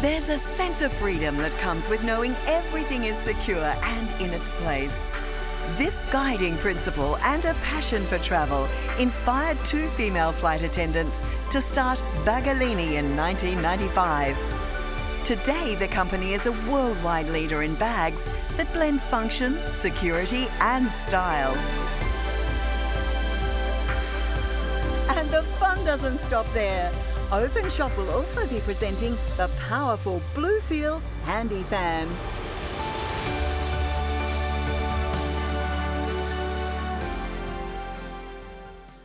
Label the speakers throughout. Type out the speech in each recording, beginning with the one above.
Speaker 1: There's a sense of freedom that comes with knowing everything is secure and in its place. This guiding principle and a passion for travel inspired two female flight attendants to start Baggallini in 1995. Today, the company is a worldwide leader in bags that blend function, security and style. And the fun doesn't stop there. Openshop will also be presenting the powerful Bluefeel Handy Fan.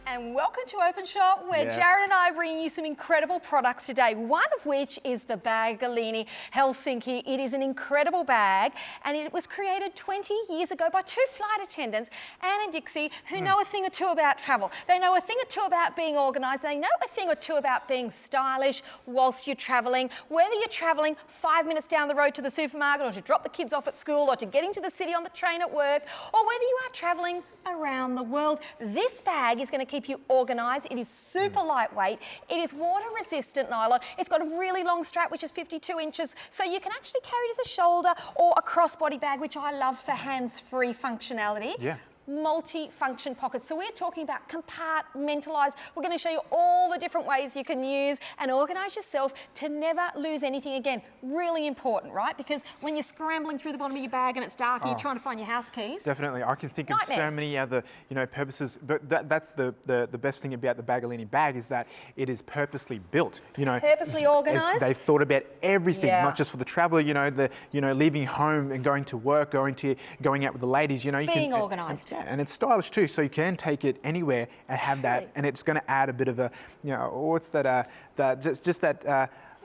Speaker 2: And welcome to Openshop, where Jared and I are bringing you some incredible products today, one of which is the Baggallini Helsinki. It is an incredible bag, and it was created 20 years ago by two flight attendants, Anne and Dixie, who know a thing or two about travel. They know a thing or two about being organised. They know a thing or two about being stylish whilst you're travelling. Whether you're travelling 5 minutes down the road to the supermarket, or to drop the kids off at school, or to get into the city on the train at work, or whether you are travelling around the world, this bag is going to keep you organised. It is super lightweight. It is water-resistant nylon. It's got a really long strap, which is 52 inches, so you can actually carry it as a shoulder or a crossbody bag, which I love for hands-free functionality.
Speaker 3: Yeah.
Speaker 2: Multi-function pockets. So we're talking about compartmentalised. We're going to show you all the different ways you can use and organise yourself to never lose anything again. Really important, right? Because when you're scrambling through the bottom of your bag and it's dark and you're trying to find your house keys.
Speaker 3: Definitely. I can think of so many other, purposes, but that's the best thing about the Baggallini bag is that it is purposely built.
Speaker 2: Purposely organised.
Speaker 3: They've thought about everything, not just for the traveller. Leaving home and going to work, going out with the ladies.
Speaker 2: Being organised.
Speaker 3: Yeah, and it's stylish too, so you can take it anywhere and have that, and it's going to add a bit of a, what's that?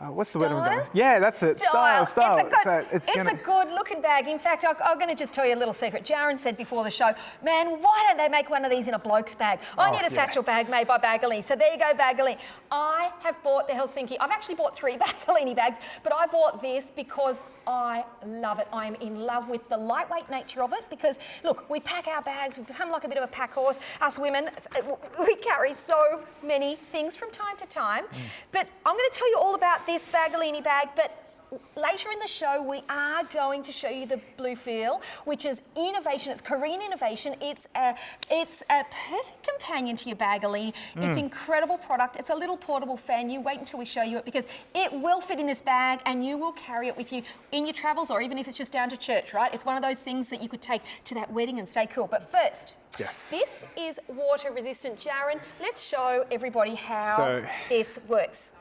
Speaker 3: What's
Speaker 2: Style?
Speaker 3: the word I'm going? Yeah, that's it.
Speaker 2: Style.
Speaker 3: Style.
Speaker 2: It's a good-looking bag. In fact, I'm going to just tell you a little secret. Jaren said before the show, man, why don't they make one of these in a bloke's bag? I need a satchel bag made by Baggallini. So there you go, Baggallini. I have bought the Helsinki. I've actually bought 3 Baggallini bags, but I bought this because I love it. I am in love with the lightweight nature of it because, look, we pack our bags. We become like a bit of a pack horse. Us women, we carry so many things from time to time. But I'm going to tell you all about this Baggallini bag, but later in the show, we are going to show you the Bluefeel, which is innovation. It's Korean innovation. It's a perfect companion to your Baggallini. It's an incredible product. It's a little portable fan. You wait until we show you it because it will fit in this bag and you will carry it with you in your travels or even if it's just down to church, right? It's one of those things that you could take to that wedding and stay cool. But first, this is water resistant. Jaren, let's show everybody how this works.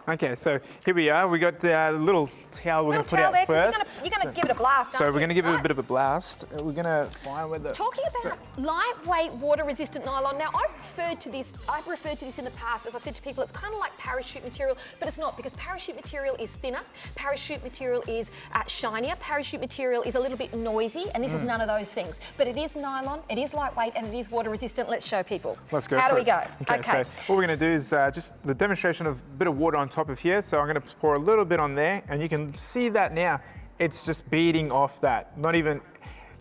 Speaker 3: Okay, so here we are. We got the little towel we're going to put out first.
Speaker 2: You're going to give it a blast,
Speaker 3: So we're going to give it a bit of a blast. We're going to find where the...
Speaker 2: Talking about lightweight, water-resistant nylon. Now, I've referred to this in the past. As I've said to people, it's kind of like parachute material, but it's not because parachute material is thinner. Parachute material is shinier. Parachute material is a little bit noisy, and this is none of those things. But it is nylon, it is lightweight, and it is water-resistant. Let's show people.
Speaker 3: Let's go.
Speaker 2: How do we go?
Speaker 3: Okay, so what we're going to do is just the demonstration of a bit of water on top of here. So I'm going to pour a little bit on there, and you can see that now. It's just beading off that. Not even,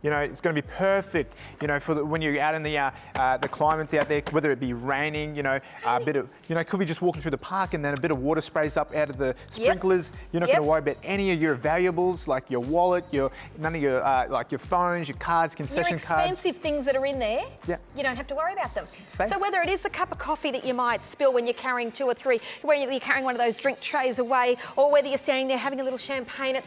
Speaker 3: it's going to be perfect, for when you're out in the climates out there, whether it be raining, a bit of, could be just walking through the park and then a bit of water sprays up out of the sprinklers. You're not going to worry about any of your valuables, like your wallet, none of your, like your phones, your cards, concession cards.
Speaker 2: Your expensive things that are in there, you don't have to worry about them. So whether it is a cup of coffee that you might spill when you're carrying 2 or 3, whether you're carrying one of those drink trays away, or whether you're standing there having a little champagne at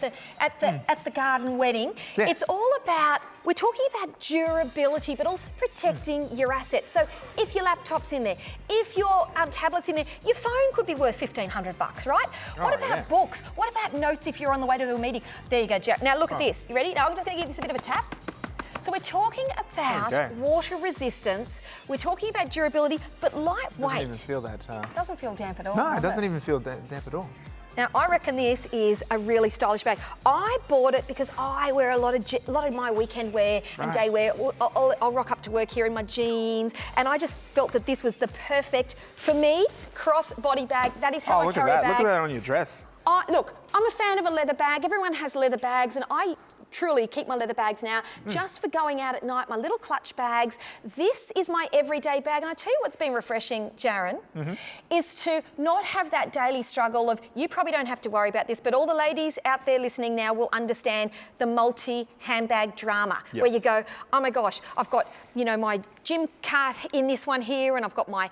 Speaker 2: the garden wedding, it's all about, we're talking about durability, but also protecting your assets. So if your laptop's in there, if your tablet's in there, your phone could be worth $1,500, right? What about books? What about notes if you're on the way to a meeting? There you go, Jack. Now look at this. You ready? Now I'm just going to give this a bit of a tap. So we're talking about water resistance. We're talking about durability, but lightweight.
Speaker 3: Doesn't even feel that.
Speaker 2: Doesn't feel damp at all.
Speaker 3: No, it doesn't even feel damp at all.
Speaker 2: Now, I reckon this is a really stylish bag. I bought it because I wear a lot of my weekend wear and day wear. I'll rock up to work here in my jeans, and I just felt that this was the perfect, for me, cross-body bag. That is how I carry a bag.
Speaker 3: Look at that on your dress.
Speaker 2: Look, I'm a fan of a leather bag. Everyone has leather bags, and I truly keep my leather bags now, just for going out at night, my little clutch bags. This is my everyday bag. And I tell you what's been refreshing, Jaron, is to not have that daily struggle of, you probably don't have to worry about this, but all the ladies out there listening now will understand the multi-handbag drama, where you go, oh my gosh, I've got, you know, my gym cart in this one here, and I've got my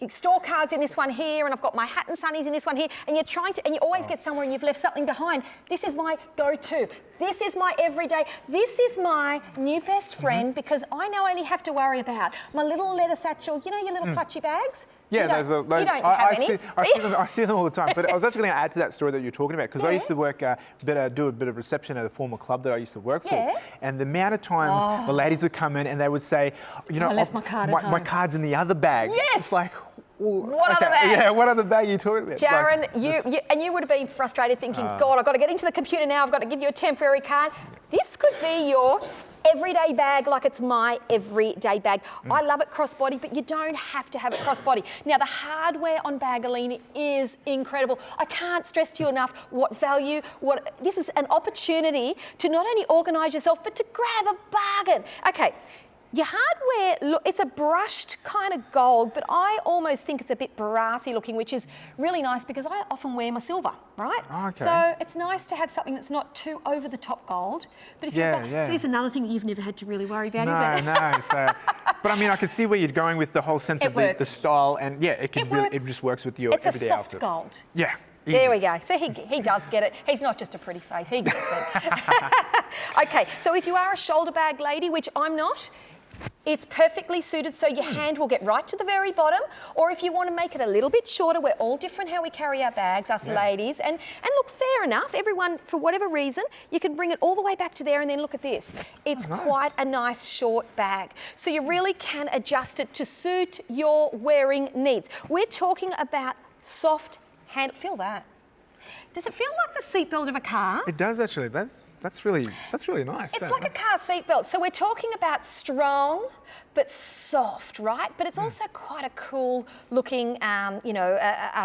Speaker 2: store cards in this one here, and I've got my hat and sunnies in this one here, and you're trying to, and you always get somewhere and you've left something behind. This is my go-to. This is my everyday. This is my new best friend, because I now only have to worry about my little leather satchel, you know, your little clutchy bags?
Speaker 3: Yeah,
Speaker 2: you don't have any.
Speaker 3: I see them all the time. But I was actually going to add to that story that you're talking about, because I used to work, do a bit of reception at a former club that I used to work for. And the amount of times the ladies would come in and they would say, you know,
Speaker 2: I left my card at home.
Speaker 3: My card's in the other bag.
Speaker 2: Yes.
Speaker 3: It's like,
Speaker 2: what other bag?
Speaker 3: Yeah, what other bag are you talking about?
Speaker 2: Jaron,
Speaker 3: Like,
Speaker 2: you would have been frustrated thinking, God, I've got to get into the computer now, I've got to give you a temporary card. This could be your everyday bag, like it's my everyday bag. I love it crossbody, but you don't have to have it crossbody. Now, the hardware on Baggallini is incredible. I can't stress to you enough what value, this is an opportunity to not only organise yourself, but to grab a bargain. Okay. Your hardware, look, it's a brushed kind of gold, but I almost think it's a bit brassy looking, which is really nice because I often wear my silver, right?
Speaker 3: Okay.
Speaker 2: So it's nice to have something that's not too over the top gold. But if you've got, so there's another thing you've never had to really worry about, is it?
Speaker 3: No. So, but I mean, I can see where you're going with the whole sense of the style, and it just works with your everyday outfit.
Speaker 2: It's a soft gold.
Speaker 3: Yeah. Easy.
Speaker 2: There we go. So he does get it. He's not just a pretty face, he gets it. Okay, so if you are a shoulder bag lady, which I'm not, it's perfectly suited, so your hand will get right to the very bottom. Or if you want to make it a little bit shorter, we're all different how we carry our bags, us ladies. And look, fair enough, everyone, for whatever reason, you can bring it all the way back to there, and then look at this. It's quite a nice short bag. So you really can adjust it to suit your wearing needs. We're talking about soft hand, feel that. Does it feel like the seatbelt of a car?
Speaker 3: It does actually. That's really nice.
Speaker 2: It's like a car seatbelt. So we're talking about strong but soft, right? But it's also quite a cool looking,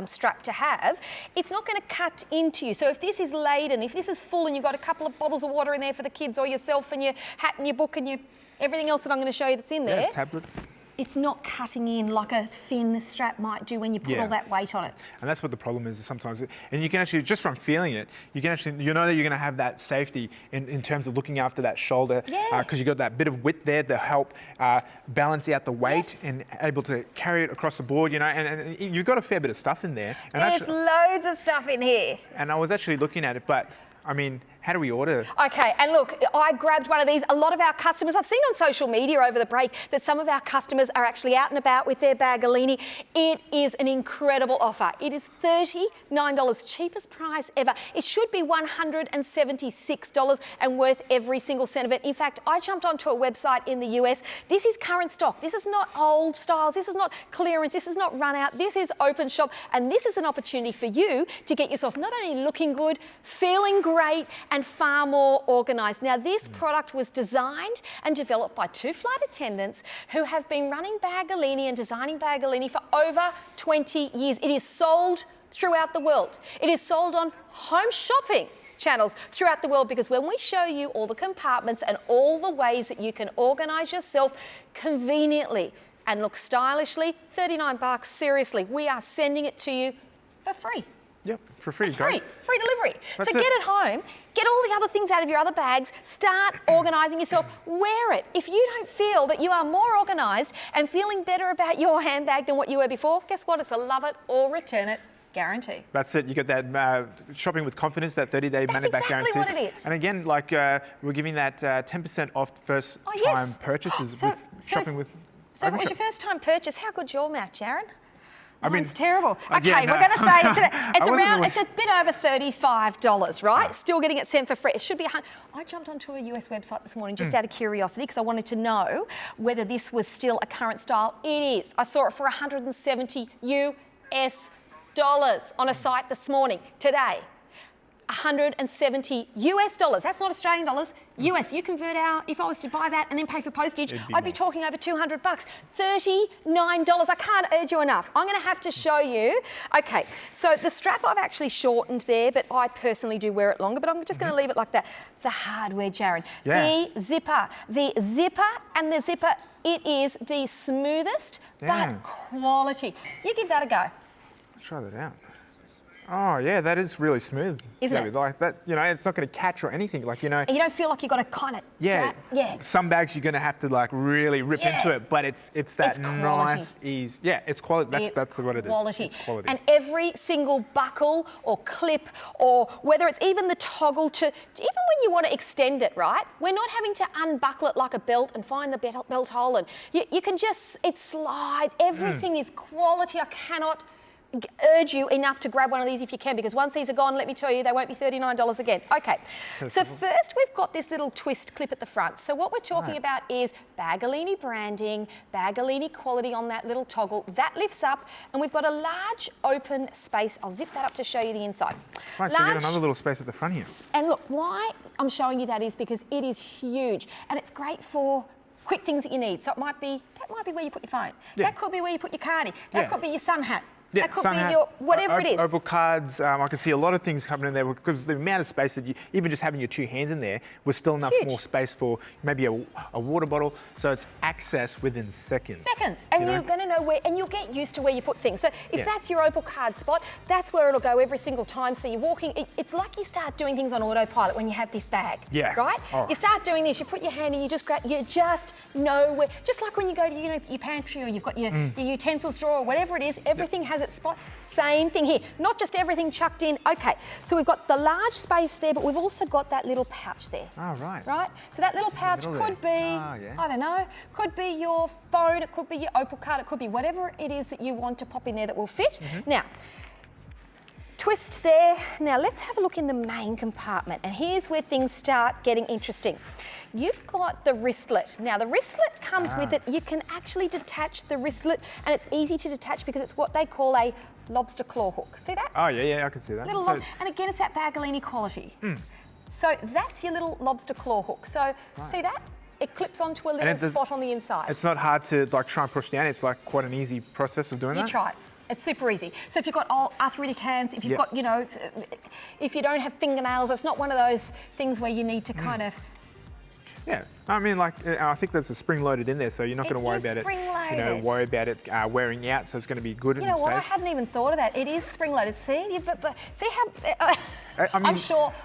Speaker 2: strap to have. It's not going to cut into you. So if this is laden, if this is full and you've got a couple of bottles of water in there for the kids or yourself and your hat and your book and everything else that I'm going to show you that's in there.
Speaker 3: Tablets.
Speaker 2: It's not cutting in like a thin strap might do when you put all that weight on it.
Speaker 3: And that's what the problem is sometimes. And you can actually, just from feeling it, you know that you're going to have that safety in terms of looking after that shoulder, because you've got that bit of width there to help balance out the weight and able to carry it across the board, you know, and you've got a fair bit of stuff in there. And
Speaker 2: there's loads of stuff in here.
Speaker 3: And I was actually looking at it, but I mean, how do we order?
Speaker 2: Okay, and look, I grabbed one of these. A lot of our customers, I've seen on social media over the break that some of our customers are actually out and about with their Baggallini. It is an incredible offer. It is $39, cheapest price ever. It should be $176 and worth every single cent of it. In fact, I jumped onto a website in the US. This is current stock. This is not old styles. This is not clearance. This is not run out. This is Openshop, and this is an opportunity for you to get yourself not only looking good, feeling great, and far more organised. Now, this product was designed and developed by two flight attendants who have been running Baggallini and designing Baggallini for over 20 years. It is sold throughout the world. It is sold on home shopping channels throughout the world, because when we show you all the compartments and all the ways that you can organise yourself conveniently and look stylishly, $39, seriously, we are sending it to you for free.
Speaker 3: Yep, for free,
Speaker 2: It's
Speaker 3: guys.
Speaker 2: free delivery.
Speaker 3: That's
Speaker 2: so get it home, get all the other things out of your other bags, start organising yourself, wear it. If you don't feel that you are more organised and feeling better about your handbag than what you were before, guess what? It's a love it or return it guarantee.
Speaker 3: That's it. You got that shopping with confidence, that 30-day money-back guarantee.
Speaker 2: That's exactly what it is.
Speaker 3: And again, like we're giving that 10% off first-time purchases with shopping with.
Speaker 2: So if it was your first-time purchase, how good's your math, Jaron?
Speaker 3: I mean,
Speaker 2: Mine's terrible.
Speaker 3: Again,
Speaker 2: okay, we're going to say it's a bit over $35, right?
Speaker 3: Oh.
Speaker 2: Still getting it sent for free. It should be I jumped onto a US website this morning just out of curiosity because I wanted to know whether this was still a current style. It is. I saw it for $170 US on a site this morning, today. $170 US. That's not Australian dollars, US. You convert out, if I was to buy that and then pay for postage, I'd be talking over 200 bucks. $39. I can't urge you enough. I'm going to have to show you. Okay, so the strap I've actually shortened there, but I personally do wear it longer, but I'm just going to leave it like that. The hardware, Jaron. The zipper and the zipper, it is the smoothest, but quality. You give that a go.
Speaker 3: Try that out. Oh yeah, that is really smooth.
Speaker 2: Isn't it?
Speaker 3: Like that, you know, it's not going to catch or anything. Like, you know.
Speaker 2: And you don't feel like you've got to kind of.
Speaker 3: Yeah. Some bags you're going to have to like really rip into it, but it's that nice ease. Yeah, it's quality. That's what it is. It's quality.
Speaker 2: And every single buckle or clip, or whether it's even the toggle to, even when you want to extend it, right? We're not having to unbuckle it like a belt and find the belt hole, and you can just, it slides. Everything is quality. I cannot urge you enough to grab one of these if you can, because once these are gone, let me tell you, they won't be $39 again. Okay, so first we've got this little twist clip at the front. So what we're talking about is Baggallini branding, Baggallini quality on that little toggle. That lifts up, and we've got a large open space. I'll zip that up to show you the inside.
Speaker 3: Right, so you get another little space at the front here.
Speaker 2: And look, why I'm showing you that is because it is huge, and it's great for quick things that you need. So it might be, that might be where you put your phone. That could be where you put your cardi. That could be your sun hat.
Speaker 3: Yeah,
Speaker 2: that could be your, whatever it is.
Speaker 3: Opal cards, I can see a lot of things happening in there because the amount of space that you, even just having your two hands in there, was still enough more space for maybe a water bottle. So it's access within seconds.
Speaker 2: And you're going to know where, and you'll get used to where you put things. So if that's your Opal card spot, that's where it'll go every single time. So you're walking, it's like you start doing things on autopilot when you have this bag. Yeah. Right? Oh. You start doing this, you put your hand in, you just know where, just like when you go to your pantry or you've got your utensils drawer or whatever it is, everything has its spot. Same thing here, not just everything chucked in. Okay, so we've got the large space there, but we've also got that little pouch there. Oh, right. Right? So that little pouch could be, I don't know, could be your phone, it could be your Opal card, it could be whatever it is that you want to pop in there that will fit. Now, twist there. Now let's have a look in the main compartment, and here's where things start getting interesting. You've got the wristlet. Now the wristlet comes with it. You can actually detach the wristlet, and it's easy to detach because it's what they call a lobster claw hook. See that?
Speaker 3: Oh yeah, I can see that.
Speaker 2: And again, it's that Baggallini quality. So that's your little lobster claw hook. So see that? It clips onto a little spot on the inside.
Speaker 3: It's not hard to like try and push down. It's like quite an easy process of doing that.
Speaker 2: You try it. It's super easy. So if you've got arthritic hands, if you've got, you know, if you don't have fingernails, it's not one of those things where you need to kind of...
Speaker 3: Yeah, I mean, like, I think there's a spring loaded in there, so you're not going to worry about it, wearing out, so it's going to be good and safe.
Speaker 2: You know what, I hadn't even thought of that. It is spring loaded. See, but see how,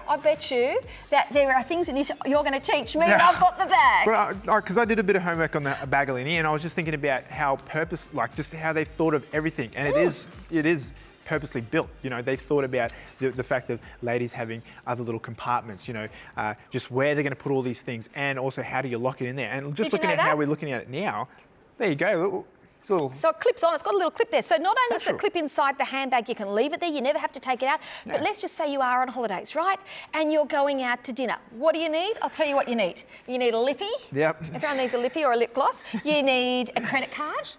Speaker 2: I bet you that there are things in this you're going to teach me and I've got the bag.
Speaker 3: Because I did a bit of homework on the Baggallini, and I was just thinking about how just how they've thought of everything, and it is purposely built. You know, they've thought about the fact of ladies having other little compartments, you know, just where they're going to put all these things, and also how do you lock it in there. And just looking at how we're looking at it now, there you go. So
Speaker 2: it clips on, it's got a little clip there. So not only does it clip inside the handbag, you can leave it there, you never have to take it out. But let's just say you are on holidays, right? And you're going out to dinner. What do you need? I'll tell you what you need. You need a lippy.
Speaker 3: Yep.
Speaker 2: Everyone needs a lippy or a lip gloss. You need a credit card.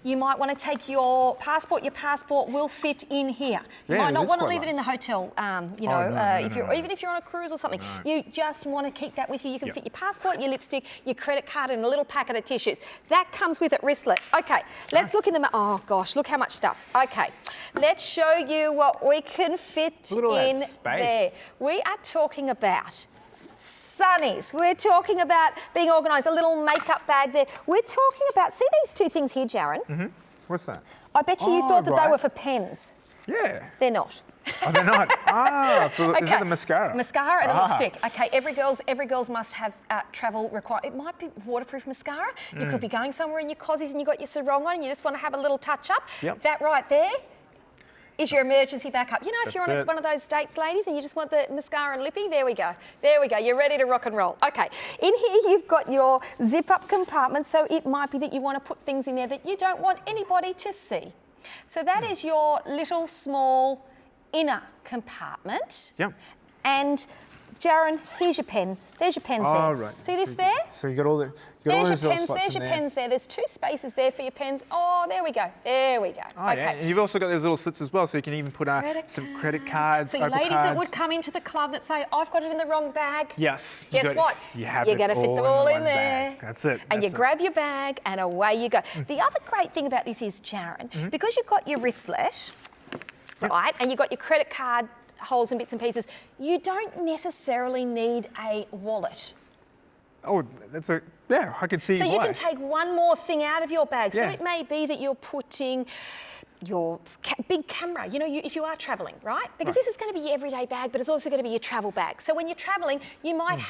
Speaker 2: You might want to take your passport. Your passport will fit in here. You might not want to leave it in the hotel, you know, even if you're on a cruise or something. You just want to keep that with you. You can fit your passport, your lipstick, your credit card, and a little packet of tissues. That comes with it, wristlet. Okay. Let's look in the... Oh, gosh, look how much stuff. Okay, let's show you what we can fit in there. We are talking about sunnies. We're talking about being organised, a little makeup bag there. We're talking about... See these two things here, Jaron?
Speaker 3: What's that?
Speaker 2: I bet you thought that they were for pens.
Speaker 3: Yeah.
Speaker 2: They're not.
Speaker 3: Oh, they're not. Is it the mascara?
Speaker 2: Mascara and a lipstick. Okay, every girls must have travel required. It might be waterproof mascara. You could be going somewhere in your cozies and you got your sarong on and you just want to have a little touch up. That right there is your emergency backup. You know, if you're on one of those dates, ladies, and you just want the mascara and lippy, there we go. There we go. You're ready to rock and roll. Okay, in here you've got your zip-up compartment, so it might be that you want to put things in there that you don't want anybody to see. So that is your little small inner compartment. And Jaron, here's your pens. There's your pens
Speaker 3: Oh,
Speaker 2: there.
Speaker 3: right.
Speaker 2: See this there?
Speaker 3: So you got all the.
Speaker 2: There's your pens. There's your pens there. There's 2 spaces there for your pens. Oh, there we go. There we go.
Speaker 3: Oh,
Speaker 2: okay.
Speaker 3: yeah. And you've also got those little slits as well, so you can even put some credit cards.
Speaker 2: So you
Speaker 3: Opal
Speaker 2: ladies
Speaker 3: cards.
Speaker 2: that would come into the club that say, I've got it in the wrong bag.
Speaker 3: Yes.
Speaker 2: Guess what?
Speaker 3: You have
Speaker 2: got to fit them all in there.
Speaker 3: Bag. That's it.
Speaker 2: And you grab your bag and away you go. The other great thing about this is, Jaron, because you've got your wristlet, right, and you've got your credit card holes and bits and pieces, you don't necessarily need a wallet.
Speaker 3: Oh, yeah, I can see
Speaker 2: So
Speaker 3: why.
Speaker 2: you can take one more thing out of your bag. So
Speaker 3: Yeah.
Speaker 2: it may be that you're putting your big camera, if you are travelling, right? Because this is going to be your everyday bag, but it's also going to be your travel bag. So when you're travelling, you might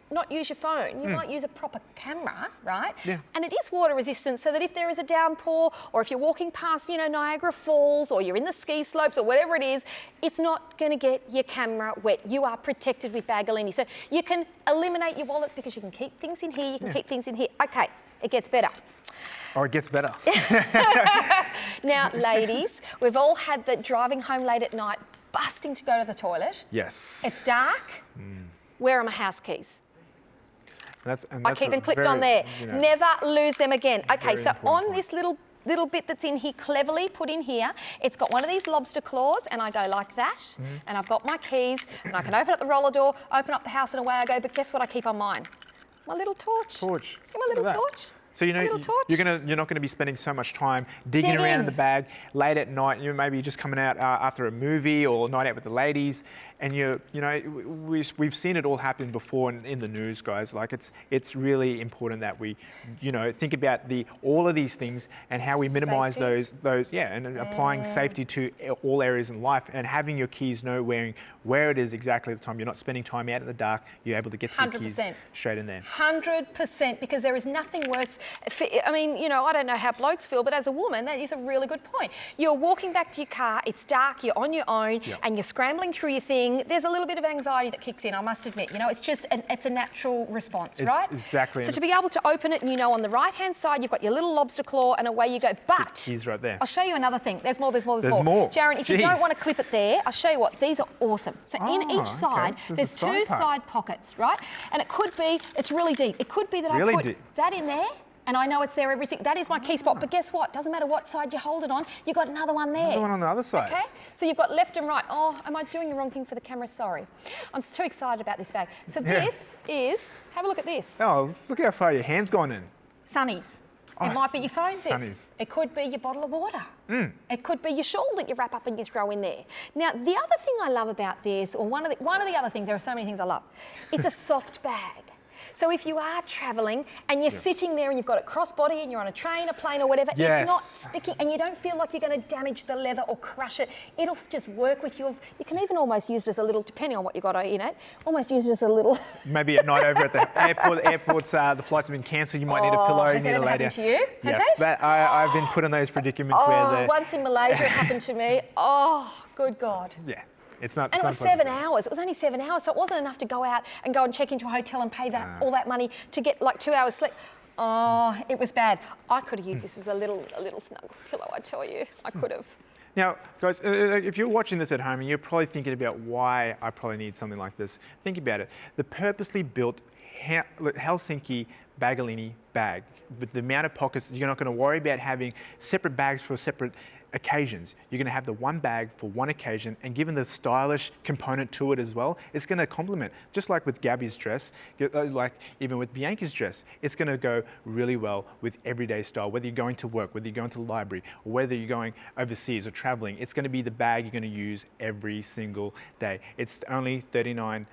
Speaker 2: not use your phone. You might use a proper camera, right?
Speaker 3: Yeah.
Speaker 2: And it is water resistant, so that if there is a downpour, or if you're walking past, Niagara Falls, or you're in the ski slopes, or whatever it is, it's not going to get your camera wet. You are protected with Baggallini. So you can eliminate your wallet because you can keep things in here, you can keep things in here. Okay, it gets better.
Speaker 3: Oh, it gets better.
Speaker 2: Now, ladies, we've all had the driving home late at night, busting to go to the toilet.
Speaker 3: Yes.
Speaker 2: It's dark. Where are my house keys?
Speaker 3: And
Speaker 2: I keep them clipped on there. Never lose them again. Okay, so on
Speaker 3: important
Speaker 2: this little bit that's in here, cleverly put in here, it's got one of these lobster claws, and I go like that, and I've got my keys, and I can open up the roller door, open up the house, and away I go. But guess what I keep on mine? My little torch. See my little torch?
Speaker 3: So you're not going to be spending so much time digging around in the bag late at night. Maybe just coming out after a movie or a night out with the ladies, and we've seen it all happen before in the news, guys. Like it's really important that we, think about all of these things and how we minimise those and applying safety to all areas in life, and having your keys knowing where it is exactly at the time. You're not spending time out in the dark. You're able to get to your keys straight in there.
Speaker 2: 100%, because there is nothing worse. I don't know how blokes feel, but as a woman, that is a really good point. You're walking back to your car, it's dark, you're on your own, and you're scrambling through your thing. There's a little bit of anxiety that kicks in, I must admit. It's just it's a natural response, right?
Speaker 3: Exactly.
Speaker 2: So to be able to open it, and on the right-hand side, you've got your little lobster claw, and away you go. But
Speaker 3: keys right there.
Speaker 2: I'll show you another thing. There's more. There's more. Jaron, if you don't want to clip it there, I'll show you what. These are awesome. So in each side, there's 2 side pockets, right? And it could be, it's really deep. It could be that I put that in there, and I know it's there everything. That is my key spot. But guess what? Doesn't matter what side you hold it on, you've got another one there.
Speaker 3: Another one on the other side.
Speaker 2: Okay? So you've got left and right. Oh, am I doing the wrong thing for the camera? Sorry. I'm too excited about this bag. So this is, have a look at this.
Speaker 3: Oh, look how far your hand's gone in.
Speaker 2: Sunnies. It might be your phone zip.
Speaker 3: Sunnies.
Speaker 2: It could be your bottle of water. It could be your shawl that you wrap up and you throw in there. Now, the other thing I love about this, or one of the other things, there are so many things I love, it's a soft bag. So if you are travelling and you're sitting there and you've got it crossbody and you're on a train, a plane or whatever, it's not sticking, and you don't feel like you're going to damage the leather or crush it. It'll just work with you. You can even almost use it as a little, depending on what you got in it, almost use it as a little...
Speaker 3: Maybe at night over at the airport. Airports, the flights have been cancelled. You might need a pillow.
Speaker 2: Has that ever happened to you?
Speaker 3: Yes, I've been put in those predicaments where
Speaker 2: once in Malaysia it happened to me. Oh, good God.
Speaker 3: Yeah. It's not.
Speaker 2: And it was 7 hours. It was only 7 hours, so it wasn't enough to go out and check into a hotel and pay all that money to get like 2 hours sleep. Oh, it was bad. I could have used this as a little snug pillow, I tell you. I could have.
Speaker 3: Now, guys, if you're watching this at home and you're probably thinking about why I probably need something like this, think about it. The purposely built Helsinki Baggallini bag, with the amount of pockets, you're not going to worry about having separate bags for separate occasions. You're going to have the one bag for one occasion, and given the stylish component to it as well, it's going to complement, just like with Gabby's dress, like even with Bianca's dress, it's going to go really well with everyday style. Whether you're going to work, whether you're going to the library, or whether you're going overseas or traveling, it's going to be the bag you're going to use every single day. It's only $39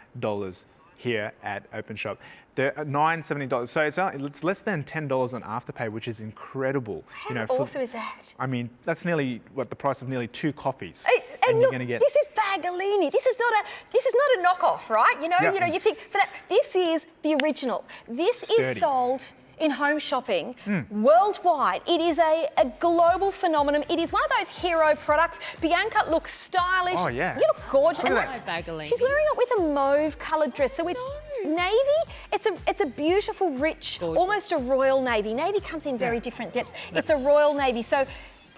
Speaker 3: here at Openshop. They're $9.70, so it's less than $10 on Afterpay, which is incrable.
Speaker 2: How awesome is that?
Speaker 3: I mean, that's nearly the price of nearly 2 coffees.
Speaker 2: And look, this is Baggallini. This is not a knockoff, right? You think for that. This is the original. This is sold in home shopping worldwide. It is a global phenomenon. It is one of those hero products. Bianca looks stylish.
Speaker 3: Oh, yeah.
Speaker 2: You look gorgeous.
Speaker 3: Look
Speaker 2: And
Speaker 3: at that.
Speaker 2: Baggallini. She's wearing it with a mauve-coloured dress. So with navy, it's a beautiful, rich, almost a royal navy. Navy comes in very different depths. It's a royal navy. So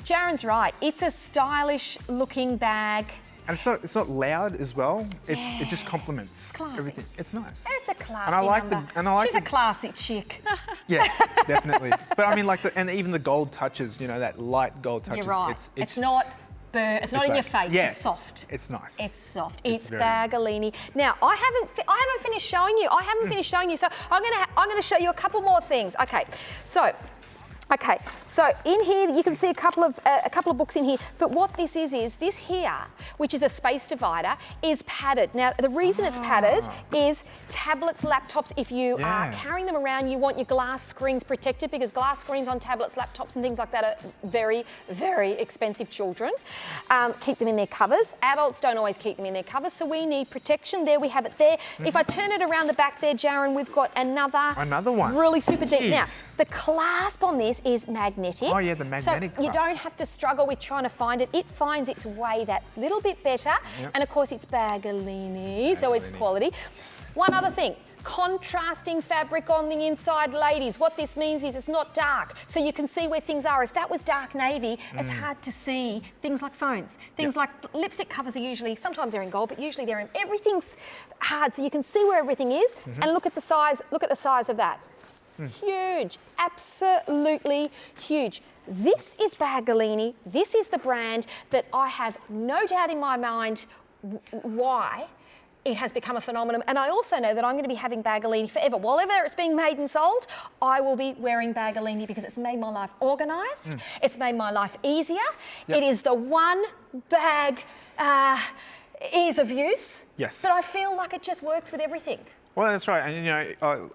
Speaker 2: Jaron's right. It's a stylish-looking bag.
Speaker 3: And it's not loud as well. It just complements
Speaker 2: classy.
Speaker 3: everything. It's nice.
Speaker 2: It's a classy
Speaker 3: And I like
Speaker 2: number. She's a classy chick.
Speaker 3: Yeah, definitely. But I mean, like, and even the gold touches, you know, that light gold touches.
Speaker 2: You're right. It's not in your face.
Speaker 3: Yeah,
Speaker 2: it's soft.
Speaker 3: It's nice.
Speaker 2: It's soft.
Speaker 3: It's
Speaker 2: It's Baggallini. Now, I haven't finished showing you. So I'm gonna show you a couple more things. Okay, so in here you can see a couple of books in here, but what this is this here, which is a space divider, is padded. Now the reason it's padded is tablets, laptops, if you are carrying them around, you want your glass screens protected, because glass screens on tablets, laptops and things like that are very, very expensive. Children keep them in their covers. Adults don't always keep them in their covers, so we need protection. There we have it there. If I turn it around the back there, Jaron, we've got another one. Really super deep.
Speaker 3: Jeez.
Speaker 2: Now, the clasp on this is magnetic.
Speaker 3: Oh yeah, the magnetic
Speaker 2: So you don't have to struggle with trying to find it. It finds its way that little bit better.
Speaker 3: Yep.
Speaker 2: And of course it's Baggallini, so it's quality. One other thing, contrasting fabric on the inside, ladies. What this means is it's not dark, so you can see where things are. If that was dark navy, it's hard to see things like phones. Things like lipstick covers are usually, sometimes they're in gold, but usually they're in, everything's hard, so you can see where everything is. And look at the size of that. Huge, absolutely huge. This is Baggallini. This is the brand that I have no doubt in my mind why it has become a phenomenon. And I also know that I'm going to be having Baggallini forever. Wherever it's being made and sold, I will be wearing Baggallini because it's made my life organised. It's made my life easier. It is the one bag ease of use that I feel like it just works with everything.
Speaker 3: Well, that's right. And, you know,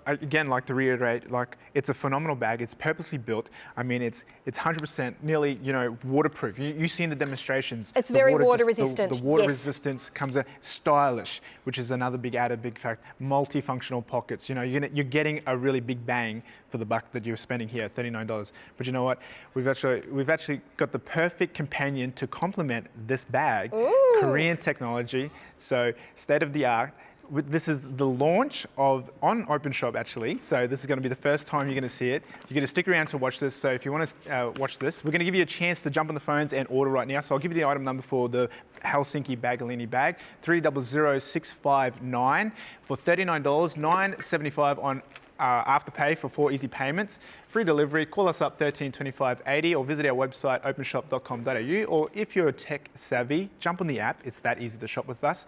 Speaker 3: I again, like to reiterate, like, it's a phenomenal bag. It's purposely built. I mean, it's 100% nearly, you know, waterproof. You've seen the demonstrations.
Speaker 2: It's very water resistant.
Speaker 3: The water resistance comes in. Stylish, which is another big fact. Multifunctional pockets. You know, you're getting a really big bang for the buck that you're spending here, $39. But you know what? We've actually got the perfect companion to complement this bag.
Speaker 2: Ooh.
Speaker 3: Korean technology. So state of the art. This is the launch on Openshop, actually. So this is going to be the first time you're going to see it. You're going to stick around to watch this. So if you want to watch this, we're going to give you a chance to jump on the phones and order right now. So I'll give you the item number for the Helsinki Baggallini bag, 300659 for $39, $9.75 on Afterpay for 4 easy payments. Free delivery. Call us up 132580 or visit our website openshop.com.au. Or if you're tech savvy, jump on the app. It's that easy to shop with us.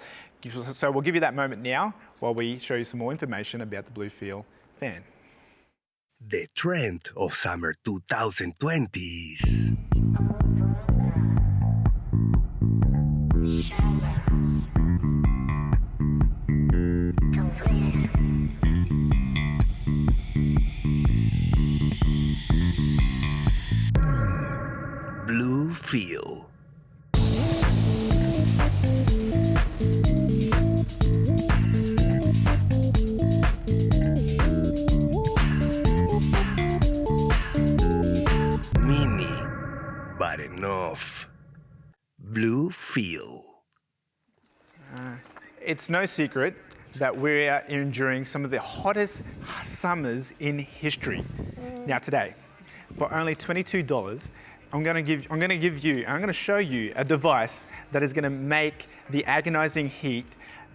Speaker 3: So we'll give you that moment now while we show you some more information about the Bluefeel fan.
Speaker 4: The trend of summer 2020s. Bluefeel. Mini, but enough. Bluefeel.
Speaker 3: It's no secret that we are enduring some of the hottest summers in history. Now today, for only $22, I'm going to show you a device that is going to make the agonizing heat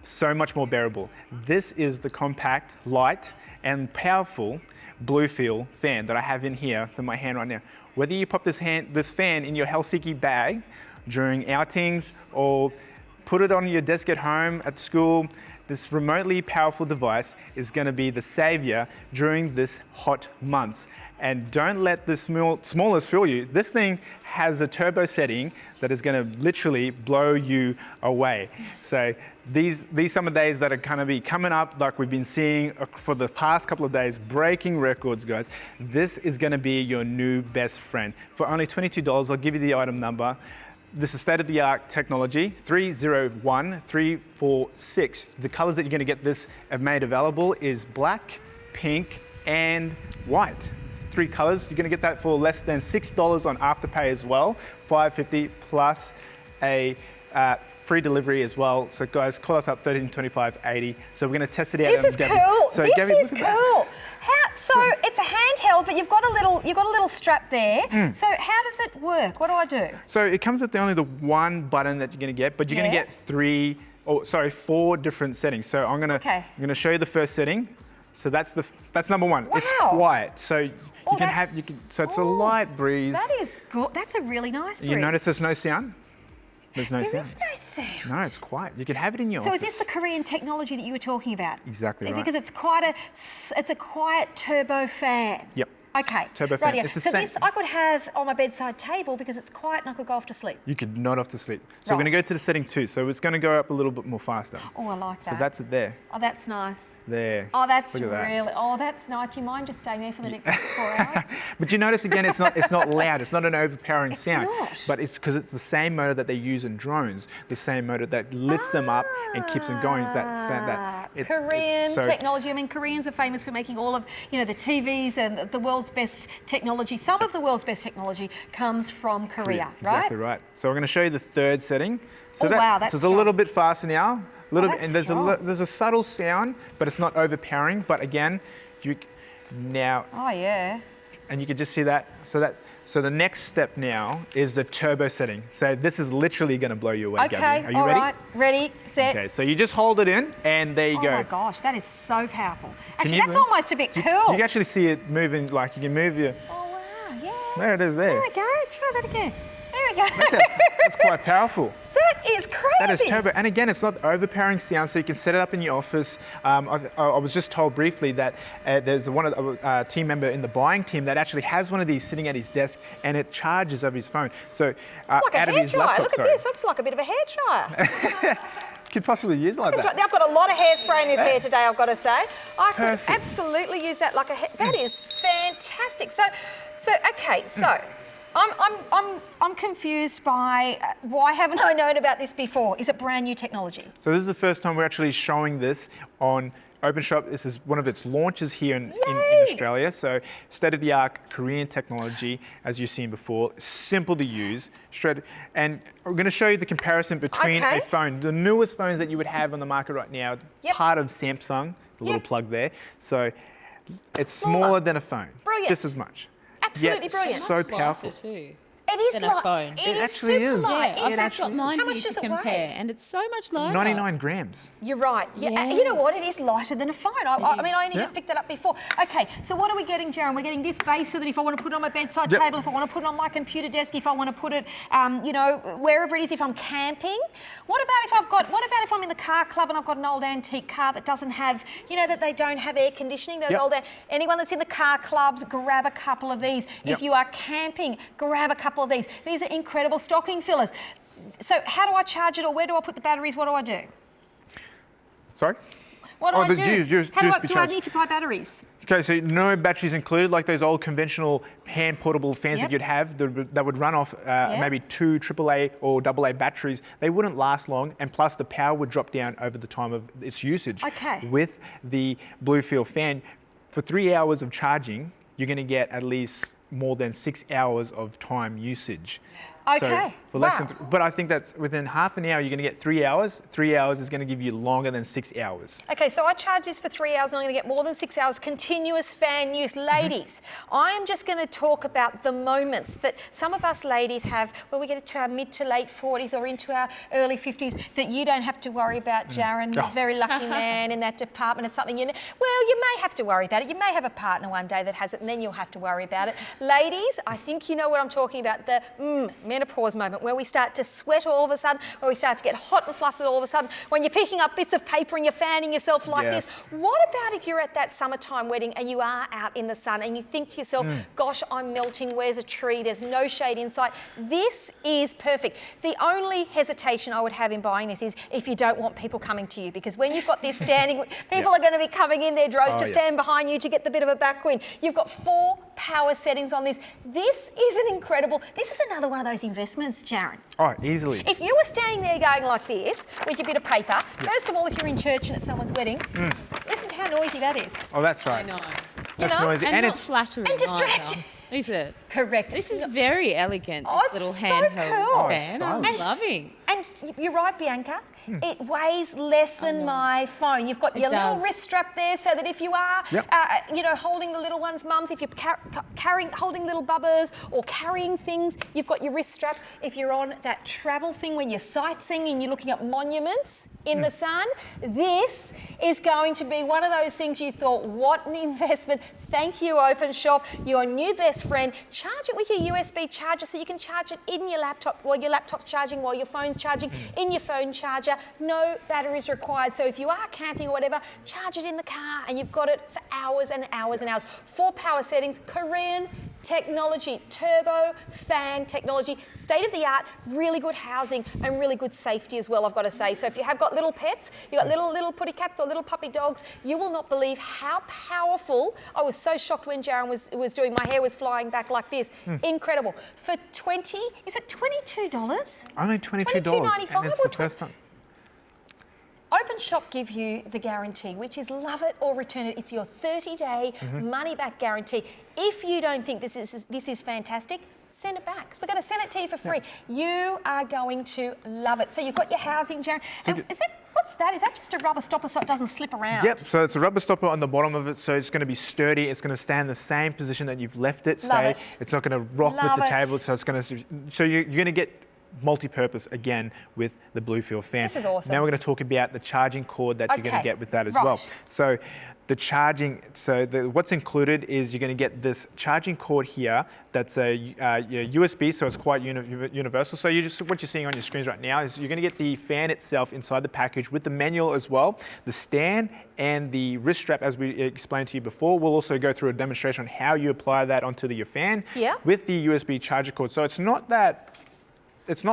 Speaker 3: so much more bearable. This is the compact, light, and powerful Bluefeel fan that I have in here in my hand right now. Whether you pop this fan in your Helsinki bag during outings or put it on your desk at home, at school, this remotely powerful device is going to be the savior during this hot months. And don't let the smallest fool you. This thing has a turbo setting that is going to literally blow you away. So these summer days that are going to be coming up, like we've been seeing for the past couple of days, breaking records, guys. This is going to be your new best friend. For only $22, I'll give you the item number. This is state-of-the-art technology, 301346. The colors that you're going to get this made available is black, pink, and white. It's 3 colors. You're going to get that for less than $6 on Afterpay as well, $5.50 plus a free delivery as well. So guys, call us up 132580. So we're going to test it out.
Speaker 2: This is cool. So this is cool. So it's a handheld tell, but you've got a little strap there. So how does it work? What do I do?
Speaker 3: So it comes with only the one button that you're going to get, but you're going to get 4 different settings. So I'm going to show you the first setting. So that's number 1.
Speaker 2: Wow.
Speaker 3: It's quiet. So so it's a light breeze.
Speaker 2: That is good. That's a really nice breeze.
Speaker 3: You notice there's no sound? There's no sound.
Speaker 2: There is no sound.
Speaker 3: No, it's quiet. You can have it in your office.
Speaker 2: So is this the Korean technology that you were talking about?
Speaker 3: Exactly right.
Speaker 2: Because it's a quiet turbo fan.
Speaker 3: Yep.
Speaker 2: Okay.
Speaker 3: Turbo fan.
Speaker 2: Rightio.
Speaker 3: It's the
Speaker 2: so
Speaker 3: same.
Speaker 2: this I could have on my bedside table because it's quiet and I could go off to sleep.
Speaker 3: You could nod off to sleep. So we're going to go to the setting 2. So it's going to go up a little bit more faster.
Speaker 2: Oh, I like that.
Speaker 3: So that's it there.
Speaker 2: Oh, that's nice.
Speaker 3: There.
Speaker 2: Oh, that's
Speaker 3: Look at
Speaker 2: really.
Speaker 3: that.
Speaker 2: Oh, that's nice. Do you mind just staying there for the next 4 hours?
Speaker 3: But you notice again, it's not loud. It's not an overpowering sound.
Speaker 2: Not.
Speaker 3: But it's because it's the same motor that they use in drones. The same motor that lifts them up and keeps them going.
Speaker 2: Korean technology. I mean, Koreans are famous for making all of the TVs and the world's best technology. Some of the world's best technology comes from Korea, right?
Speaker 3: Exactly right. So we're going to show you the third setting. So
Speaker 2: that's
Speaker 3: so it's a little bit faster now.
Speaker 2: That's
Speaker 3: And there's a subtle sound, but it's not overpowering. But again, now.
Speaker 2: Oh yeah.
Speaker 3: And you can just see that. So the next step now is the turbo setting. So this is literally going to blow you away,
Speaker 2: Okay.
Speaker 3: Gabby. Are you
Speaker 2: all
Speaker 3: ready?
Speaker 2: right. Ready. Set.
Speaker 3: Okay. So you just hold it in, and there you go.
Speaker 2: Oh my gosh, that is so powerful.
Speaker 3: Can
Speaker 2: Actually,
Speaker 3: you
Speaker 2: that's
Speaker 3: move?
Speaker 2: almost a bit cool.
Speaker 3: You can actually see it moving. Like you can move your.
Speaker 2: Oh wow, yeah.
Speaker 3: There it is. There.
Speaker 2: There we go. Try that again. There we go.
Speaker 3: That's quite powerful.
Speaker 2: That is crazy.
Speaker 3: That is turbo. And again, it's not overpowering sound, so you can set it up in your office. I was just told briefly that there's a team member in the buying team that actually has one of these sitting at his desk, and it charges over his phone. So
Speaker 2: like
Speaker 3: out
Speaker 2: a
Speaker 3: of
Speaker 2: hair
Speaker 3: his
Speaker 2: dryer.
Speaker 3: laptop.
Speaker 2: Look at this. That's like a bit of a hair dryer.
Speaker 3: Could possibly use it like that.
Speaker 2: I've got a lot of hairspray in this hair today, I've got to say. I could
Speaker 3: Perfect.
Speaker 2: absolutely use that like a hair. That is fantastic. So okay, so I'm confused by why haven't I known about this before? Is it brand new technology?
Speaker 3: So this is the first time we're actually showing this on Openshop. This is one of its launches here in Australia. So state-of-the-art Korean technology, as you've seen before, simple to use, straight. And we're going to show you the comparison between a phone, the newest phones that you would have on the market right now, part of Samsung, the little plug there. So it's smaller than a phone, just as much.
Speaker 2: Absolutely brilliant.
Speaker 3: So powerful.
Speaker 5: Too.
Speaker 2: It is
Speaker 5: than a
Speaker 2: light.
Speaker 5: phone.
Speaker 2: It is
Speaker 3: actually
Speaker 2: super
Speaker 3: is.
Speaker 2: light.
Speaker 5: Yeah,
Speaker 2: In
Speaker 5: I've
Speaker 2: fact,
Speaker 5: got mine
Speaker 2: how
Speaker 5: here
Speaker 2: much
Speaker 5: to
Speaker 2: does it
Speaker 5: compare,
Speaker 2: weigh?
Speaker 5: and it's so much lighter.
Speaker 3: 99 grams.
Speaker 2: You're right. Yeah, you know what? It is lighter than a phone. I mean, I only just picked that up before. Okay, so what are we getting, Jaron? We're getting this base so that if I want to put it on my bedside table, if I want to put it on my computer desk, if I want to put it, wherever it is, if I'm camping. What about if I'm in the car club and I've got an old antique car that doesn't have, that they don't have air conditioning? Those old. Anyone that's in the car clubs, grab a couple of these. If you are camping, grab a couple of these. These are incredible stocking fillers. So how do I charge it, or where do I put the batteries? What do I do?
Speaker 3: Sorry?
Speaker 2: What do I do?
Speaker 3: How
Speaker 2: do I need to buy batteries?
Speaker 3: Okay, so no batteries included, like those old conventional hand portable fans that you'd have that would run off maybe 2 AAA or AA batteries. They wouldn't last long, and plus the power would drop down over the time of its usage.
Speaker 2: Okay.
Speaker 3: With the Bluefeel fan, for 3 hours of charging, you're going to get at least more than 6 hours of time usage.
Speaker 2: Okay.
Speaker 3: So for less than, but I think that's within half an hour, you're going to get 3 hours. 3 hours is going to give you longer than 6 hours.
Speaker 2: Okay, so I charge this for 3 hours and I'm going to get more than 6 hours continuous fan use. Ladies, I am just going to talk about the moments that some of us ladies have where we get to our mid to late 40s or into our early 50s that you don't have to worry about, Jaron. You're a very lucky man in that department. It's something you may have to worry about it. You may have a partner one day that has it and then you'll have to worry about it. Ladies, I think you know what I'm talking about, the menopause moment where we start to sweat all of a sudden, where we start to get hot and flustered all of a sudden, when you're picking up bits of paper and you're fanning yourself like this. What about if you're at that summertime wedding and you are out in the sun and you think to yourself, gosh, I'm melting, where's a tree, there's no shade in sight. This is perfect. The only hesitation I would have in buying this is if you don't want people coming to you, because when you've got this standing, people are going to be coming in their droves to stand behind you to get the bit of a backwind. You've got 4 power settings on this. This is an incredible, this is another one of those investments, Jaron.
Speaker 3: Oh, easily.
Speaker 2: If you were standing there going like this with your bit of paper, first of all, if you're in church and it's someone's wedding, listen to how noisy that is.
Speaker 3: Oh, that's right.
Speaker 5: I know.
Speaker 3: That's noisy.
Speaker 5: And not
Speaker 3: it's
Speaker 5: flattering
Speaker 2: And distracting.
Speaker 5: either, is it?
Speaker 2: Correct.
Speaker 5: This is very elegant,
Speaker 2: Oh,
Speaker 5: this little
Speaker 2: it's so
Speaker 5: handheld
Speaker 2: cool.
Speaker 5: fan. I'm
Speaker 3: stylish.
Speaker 5: loving.
Speaker 2: And you're right, Bianca. It weighs less than my phone. You've got your little wrist strap there so that if you are, you know, holding the little ones, mums, if you're holding little bubbers or carrying things, you've got your wrist strap. If you're on that travel thing when you're sightseeing and you're looking at monuments in the sun, this is going to be one of those things you thought, what an investment. Thank you, Openshop, your new best friend. Charge it with your USB charger so you can charge it in your laptop while your laptop's charging, while your phone's charging, in your phone charger. No batteries required. So if you are camping or whatever, charge it in the car and you've got it for hours and hours and hours. 4 power settings, Korean technology, turbo fan technology, state of the art, really good housing and really good safety as well, I've got to say. So if you have got little pets, you've got little putty cats or little puppy dogs, you will not believe how powerful. I was so shocked when Jaron was doing, my hair was flying back like this. Incredible. For is it $22?
Speaker 3: Only $22.
Speaker 2: $22.95
Speaker 3: And it's the first time.
Speaker 2: Openshop give you the guarantee, which is love it or return it. It's your 30-day money-back guarantee. If you don't think this is fantastic, send it back. So we're going to send it to you for free. You are going to love it. So you've got your housing, Jaron.
Speaker 3: So
Speaker 2: What's that? Is that just a rubber stopper so it doesn't slip around?
Speaker 3: Yep, so it's a rubber stopper on the bottom of it, so it's going to be sturdy. It's going to stand in the same position that you've left it.
Speaker 2: Love it.
Speaker 3: It's not going to rock with the table, so it's going to. So you're going to get multi-purpose again with the Bluefeel fan.
Speaker 2: This is awesome.
Speaker 3: Now we're going to talk about the charging cord that you're going to get with that as well. So the charging, what's included is you're going to get this charging cord here that's a USB, so it's quite universal. So what you're seeing on your screens right now is you're going to get the fan itself inside the package with the manual as well. The stand and the wrist strap, as we explained to you before. We'll also go through a demonstration on how you apply that onto your fan with the USB charger cord. So it's not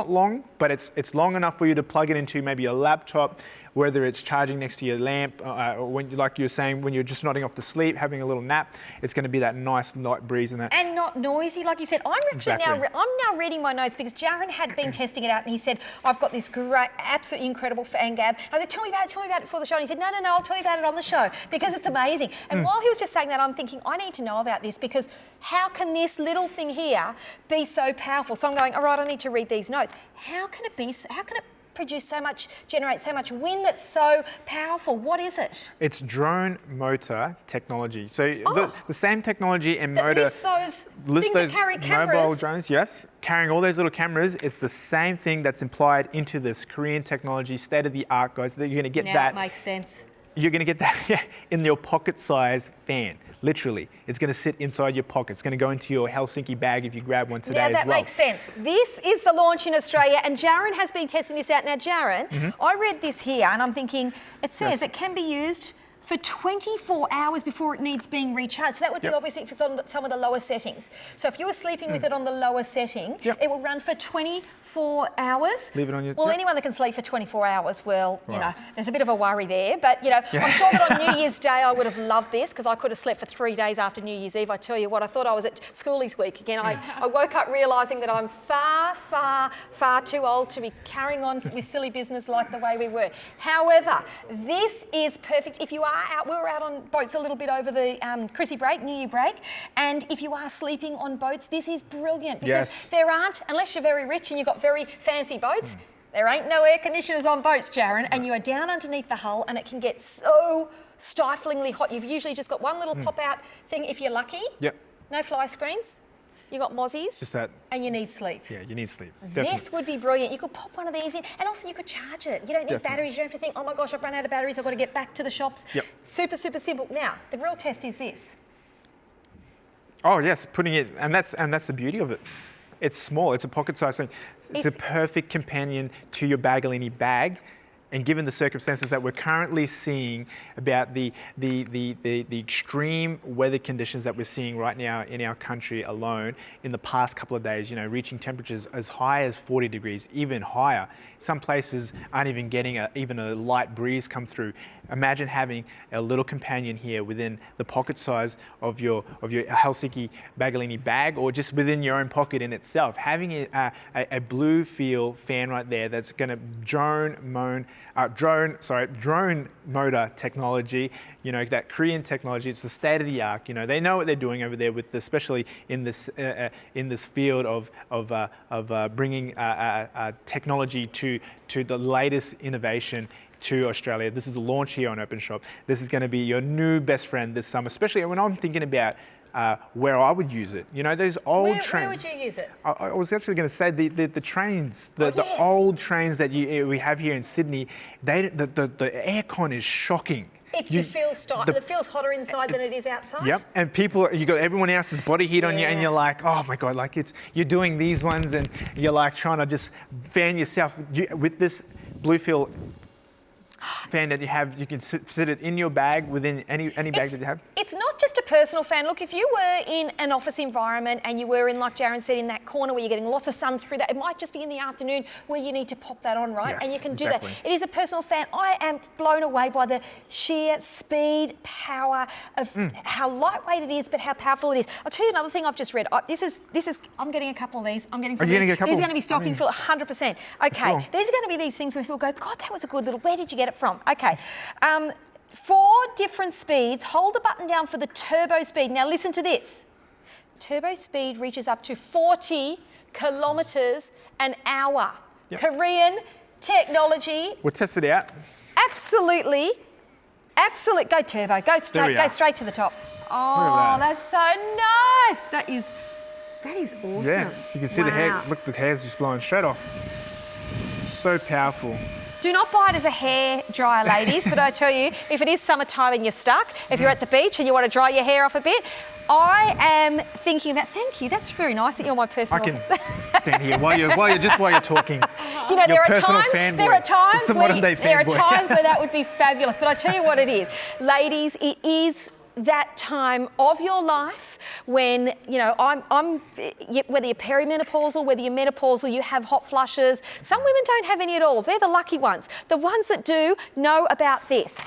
Speaker 3: long, but it's long enough for you to plug it into maybe a laptop, whether it's charging next to your lamp, or when, like you were saying, when you're just nodding off to sleep, having a little nap, it's going to be that nice light breeze in that.
Speaker 2: And not noisy, like you said. I'm actually I'm now reading my notes because Jaron had been testing it out and he said, I've got this great, absolutely incredible fan, Gab. I said, tell me about it before the show. And he said, no, I'll tell you about it on the show because it's amazing. And while he was just saying that, I'm thinking, I need to know about this because how can this little thing here be so powerful? So I'm going, all right, I need to read these notes. How can it generate so much wind that's so powerful? What is it?
Speaker 3: It's drone motor technology. So the same technology and motor
Speaker 2: lifts those carry
Speaker 3: mobile drones, carrying all those little cameras. It's the same thing that's implied into this Korean technology, state of the art, guys. That you're going to get that.
Speaker 2: Now it makes sense.
Speaker 3: You're going to get that in your pocket-size fan. Literally, it's going to sit inside your pocket. It's going to go into your Helsinki bag if you grab one today as well.
Speaker 2: Now that makes sense. This is the launch in Australia, and Jaron has been testing this out. Now, Jaron, I read this here, and I'm thinking, it says it can be used for 24 hours before it needs being recharged. So that would be obviously for some of the lower settings. So if you were sleeping with it on the lower setting, it will run for 24 hours.
Speaker 3: Leave it on your...
Speaker 2: Well, anyone that can sleep for 24 hours, well, you know, there's a bit of a worry there. But, you know, I'm sure that on New Year's Day I would have loved this because I could have slept for 3 days after New Year's Eve. I tell you what, I thought I was at schoolies week again. I woke up realising that I'm far too old to be carrying on with silly business like the way we were. However, this is perfect if you are out. We were out on boats a little bit over the Chrissy break, New Year break, and if you are sleeping on boats, this is brilliant because there aren't, unless you're very rich and you've got very fancy boats, there ain't no air conditioners on boats, Jaron, and you are down underneath the hull and it can get so stiflingly hot. You've usually just got one little pop-out thing if you're lucky. No fly screens. You got mozzies,
Speaker 3: just that,
Speaker 2: and you need sleep.
Speaker 3: Yeah, you need sleep.
Speaker 2: This would be brilliant. You could pop one of these in, and also you could charge it. You don't need batteries. You don't have to think, oh my gosh, I've run out of batteries. I've got to get back to the shops. Super simple. Now, the real test is this.
Speaker 3: Oh yes, putting it, and that's the beauty of it. It's small. It's a pocket-sized thing. It's a perfect companion to your Baggallini bag. And given the circumstances that we're currently seeing about the extreme weather conditions that we're seeing right now in our country alone in the past couple of days, you know, reaching temperatures as high as 40 degrees, even higher. Some places aren't even getting even a light breeze come through. Imagine having a little companion here within the pocket size of your Helsinki Baggallini bag, or just within your own pocket in itself. Having a Bluefeel fan right there that's going to drone, moan, drone motor technology. You know, that Korean technology. It's the state of the art. You know, they know what they're doing over there with, especially in this field of bringing technology to the latest innovation to Australia. This is a launch here on Openshop. This is going to be your new best friend this summer, especially when I'm thinking about where I would use it. You know, those old trains.
Speaker 2: Where would you use it?
Speaker 3: I was actually going to say the trains, the
Speaker 2: yes.
Speaker 3: old trains that we have here in Sydney. The aircon is shocking.
Speaker 2: It feels hotter inside than it is outside.
Speaker 3: Yep, and you got everyone else's body heat on you, and you're like, oh my god, like you're doing these ones, and you're like trying to just fan yourself with this Bluefeel fan that you have. You can sit it in your bag within any bag that you have.
Speaker 2: It's not just a personal fan. Look, if you were in an office environment and you were in, like Jaron said, in that corner where you're getting lots of sun through that, it might just be in the afternoon where you need to pop that on, right?
Speaker 3: Yes,
Speaker 2: and you can
Speaker 3: exactly.
Speaker 2: do that. It is a personal fan. I am blown away by the sheer speed, power of how lightweight it is, but how powerful it is. I'll tell you another thing I've just read. This is. I'm getting a couple of these. I'm getting some.
Speaker 3: Are you getting a couple?
Speaker 2: These are going to be stocking full, 100%. Okay,
Speaker 3: Sure.
Speaker 2: These are going to be these things where people go, God, that was a good little. Where did you get it from? Okay. 4 different speeds. Hold the button down for the turbo speed. Now listen to this. Turbo speed reaches up to 40 kilometres an hour.
Speaker 3: Yep.
Speaker 2: Korean technology.
Speaker 3: We'll test it out.
Speaker 2: Absolutely. Go turbo. Go straight to the top. Oh, that's so nice. That is awesome.
Speaker 3: Yeah, you can see the hair. Look, the hair's just blowing straight off. So powerful.
Speaker 2: Do not buy it as a hair dryer, ladies, but I tell you, if it is summertime and you're stuck, if you're at the beach and you want to dry your hair off a bit, I am thinking that, thank you, that's very nice that you're my personal...
Speaker 3: I can stand here while you're talking.
Speaker 2: You know, there are times where that would be fabulous, but I tell you what it is. Ladies, it is that time of your life when, you know, whether you're perimenopausal, whether you're menopausal, you have hot flushes. Some women don't have any at all. They're the lucky ones. The ones that do know about this.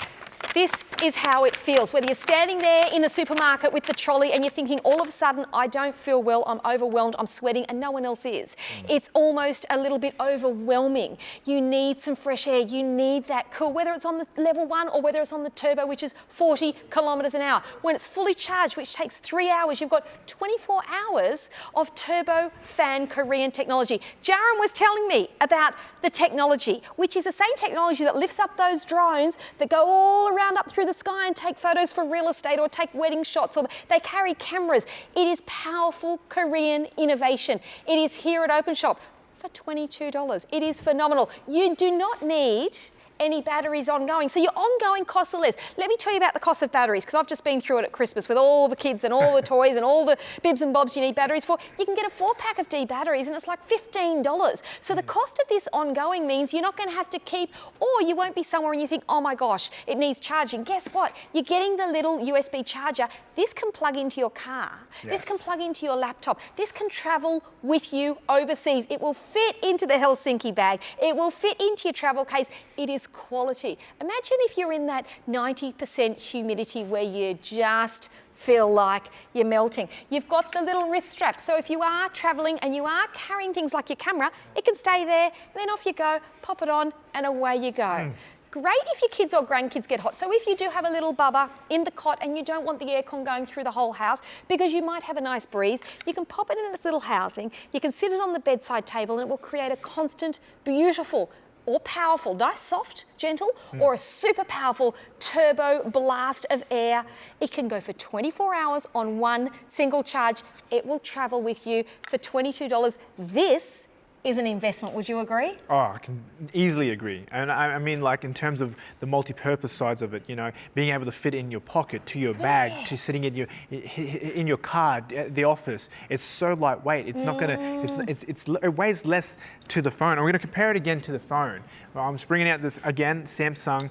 Speaker 2: This is how it feels. Whether you're standing there in a supermarket with the trolley and you're thinking all of a sudden, I don't feel well, I'm overwhelmed, I'm sweating, and no one else is. It's almost a little bit overwhelming. You need some fresh air. You need that cool, whether it's on the level 1 or whether it's on the turbo, which is 40 kilometres an hour. When it's fully charged, which takes 3 hours, you've got 24 hours of turbo fan Korean technology. Jaron was telling me about the technology, which is the same technology that lifts up those drones that go all around up through the sky and take photos for real estate or take wedding shots, or they carry cameras. It is powerful Korean innovation. It is here at Openshop for $22. It is phenomenal. You do not need any batteries ongoing. So your ongoing costs are less. Let me tell you about the cost of batteries, because I've just been through it at Christmas with all the kids and all the toys and all the bibs and bobs you need batteries for. You can get a 4-pack of D batteries and it's like $15. So the cost of this ongoing means you're not going to have to keep, or you won't be somewhere and you think, oh my gosh, it needs charging. Guess what? You're getting the little USB charger. This can plug into your car.
Speaker 3: Yes.
Speaker 2: This can plug into your laptop. This can travel with you overseas. It will fit into the Helsinki bag. It will fit into your travel case. It is quality. Imagine if you're in that 90% humidity where you just feel like you're melting. You've got the little wrist strap. So if you are traveling and you are carrying things like your camera, it can stay there, and then off you go, pop it on, and away you go. Great if your kids or grandkids get hot. So if you do have a little bubba in the cot and you don't want the aircon going through the whole house because you might have a nice breeze, you can pop it in its little housing, you can sit it on the bedside table, and it will create a constant, beautiful, or powerful, nice, soft, gentle, or a super powerful turbo blast of air. It can go for 24 hours on one single charge. It will travel with you for $22. This is an investment, would you agree?
Speaker 3: Oh, I can easily agree. And I mean, like, in terms of the multi-purpose sides of it, you know, being able to fit in your pocket, to your bag, to sitting in your car, at the office. It's so lightweight. It's not gonna. It weighs less to the phone. I'm going to compare it again to the phone. I'm just bringing out this again, Samsung,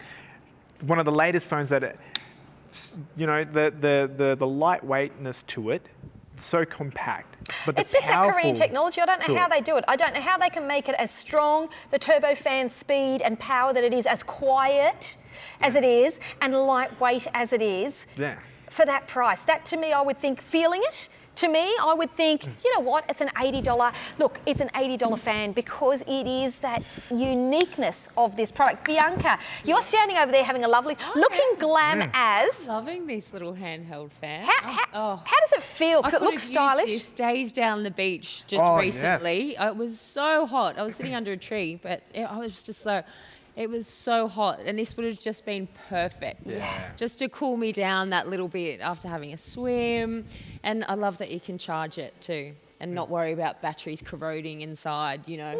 Speaker 3: one of the latest phones that, you know, the lightweightness to it. So compact. But
Speaker 2: it's just that Korean technology. I don't know how they do it. I don't know how they can make it as strong, the turbofan speed and power that it is, as quiet as it is, and lightweight as it is, for that price. That, to me, I would think, feeling it, To me, I would think, you know what, it's an $80. Look, it's an $80 fan because it is that uniqueness of this product. Bianca, you're standing over there having a lovely, looking glam as.
Speaker 5: Loving these little handheld fans.
Speaker 2: How does it feel? Because it looks stylish.
Speaker 5: Used this days down the beach just recently. It was so hot. I was sitting under a tree, but I was just so. It was so hot, and this would have just been perfect.
Speaker 3: Yeah.
Speaker 5: Just to cool me down that little bit after having a swim. And I love that you can charge it too and not worry about batteries corroding inside, you know,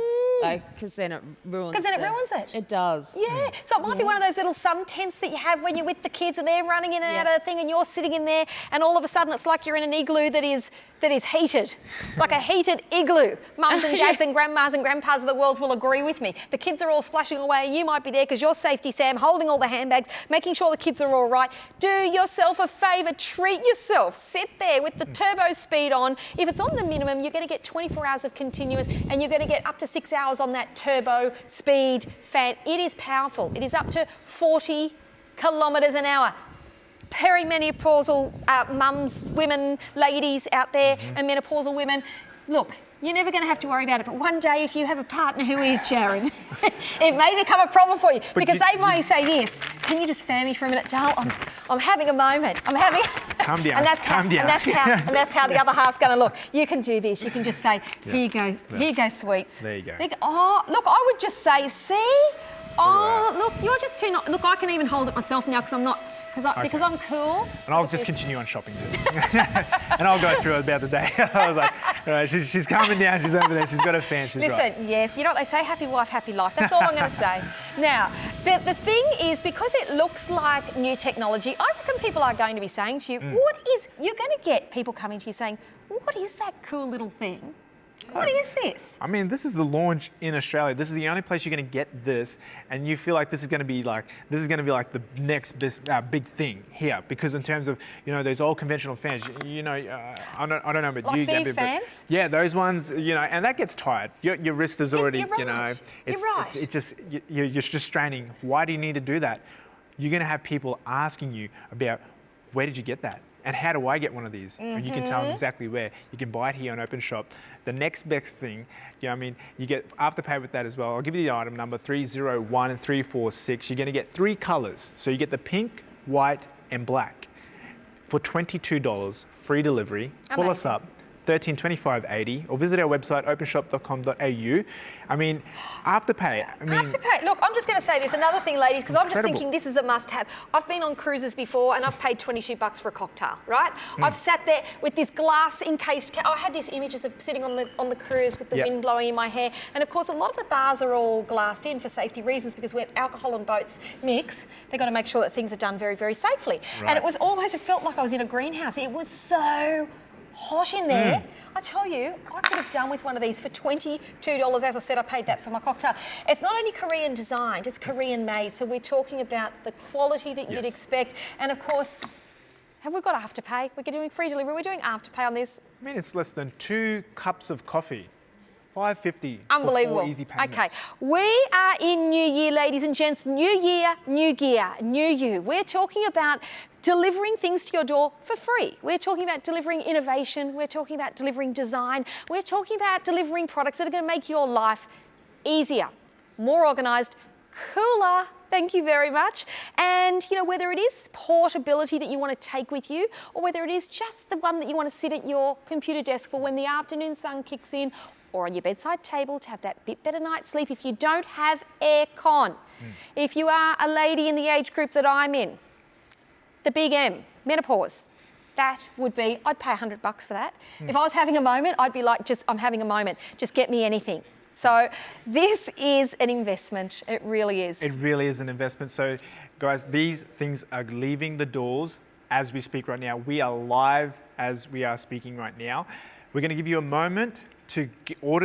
Speaker 5: because then it ruins
Speaker 2: it.
Speaker 5: It does.
Speaker 2: Yeah, so it might be one of those little sun tents that you have when you're with the kids and they're running in and out of the thing and you're sitting in there and all of a sudden it's like you're in an igloo that is heated. It's like a heated igloo. Mums and dads and grandmas and grandpas of the world will agree with me. The kids are all splashing away and you might be there because you're Safety Sam, holding all the handbags, making sure the kids are all right. Do yourself a favour, treat yourself. Sit there with the turbo speed on. If it's on the minimum, you're going to get 24 hours of continuous and you're going to get up to 6 hours on that turbo speed fan. It is powerful. It is up to 40 kilometres an hour. Perimenopausal mums, women, ladies out there and menopausal women, look, you're never going to have to worry about it. But one day, if you have a partner who is jarring, it may become a problem for you because they may say this. Can you just fan me for a minute, Dale? I'm having a moment. I'm having.
Speaker 3: Calm down.
Speaker 2: And that's how.
Speaker 3: Calm down.
Speaker 2: And that's how the other half's going to look. You can do this. You can just say, here you go. Here you go, sweets.
Speaker 3: There you go.
Speaker 2: Oh, look, I would just say, see. Oh, look, you're just too. Look, I can even hold it myself now because I'm not. Because I'm cool.
Speaker 3: And I'll just continue on shopping. And I'll go through about the day. I was like, all right, she's calming down, she's over there, she's got a fan, she's
Speaker 2: Listen,
Speaker 3: right.
Speaker 2: yes, you know what they say, happy wife, happy life. That's all I'm going to say. Now, the thing is, because it looks like new technology, I reckon people are going to be saying to you, you're going to get people coming to you saying, what is that cool little thing? What is this?
Speaker 3: I mean, this is the launch in Australia. This is the only place you're going to get this, and you feel like this is going to be like the next big thing here. Because in terms of those old conventional fans, I don't know, but
Speaker 2: like
Speaker 3: you
Speaker 2: these fans?
Speaker 3: Yeah, those ones, and that gets tired. Your wrist is already,
Speaker 2: you're right. You're right.
Speaker 3: It's just you're just straining. Why do you need to do that? You're going to have people asking you about where did you get that? And how do I get one of these? And you can tell them exactly where. You can buy it here on Openshop. The next best thing, you get Afterpay with that as well. I'll give you the item number 301 and 346. You're going to get 3 colours. So you get the pink, white, and black for $22, free delivery. Call us up. 132580 or visit our website openshop.com.au. I mean, Afterpay.
Speaker 2: Afterpay. Look, I'm just going to say this. Another thing, ladies, because I'm just thinking this is a must-have. I've been on cruises before and I've paid $22 for a cocktail, right? I've sat there with this glass encased. I had these images of sitting on the cruise with the wind blowing in my hair. And of course, a lot of the bars are all glassed in for safety reasons because when alcohol and boats mix, they've got to make sure that things are done very, very safely.
Speaker 3: Right.
Speaker 2: And it felt like I was in a greenhouse. It was so hot in there. I tell you, I could have done with one of these for $22. As I said, I paid that for my cocktail. It's not only Korean designed, it's Korean made. So we're talking about the quality that you'd expect. And of course, have we got Afterpay? We're doing free delivery. We're doing Afterpay on this.
Speaker 3: I mean, it's less than 2 cups of coffee. $5.50.
Speaker 2: Unbelievable.
Speaker 3: For 4 easy payments.
Speaker 2: Okay, we are in New Year, ladies and gents. New year, new gear, new you. We're talking about delivering things to your door for free. We're talking about delivering innovation. We're talking about delivering design. We're talking about delivering products that are going to make your life easier, more organised, cooler. Thank you very much. And, whether it is portability that you want to take with you or whether it is just the one that you want to sit at your computer desk for when the afternoon sun kicks in or on your bedside table to have that bit better night's sleep if you don't have aircon. If you are a lady in the age group that I'm in, the big M, menopause, that would be, I'd pay $100 for that. If I was having a moment, I'd be like, I'm having a moment, just get me anything. So this is an investment, it really is.
Speaker 3: It really is an investment. So guys, these things are leaving the doors as we speak right now. We are live as we are speaking right now. We're going to give you a moment to get one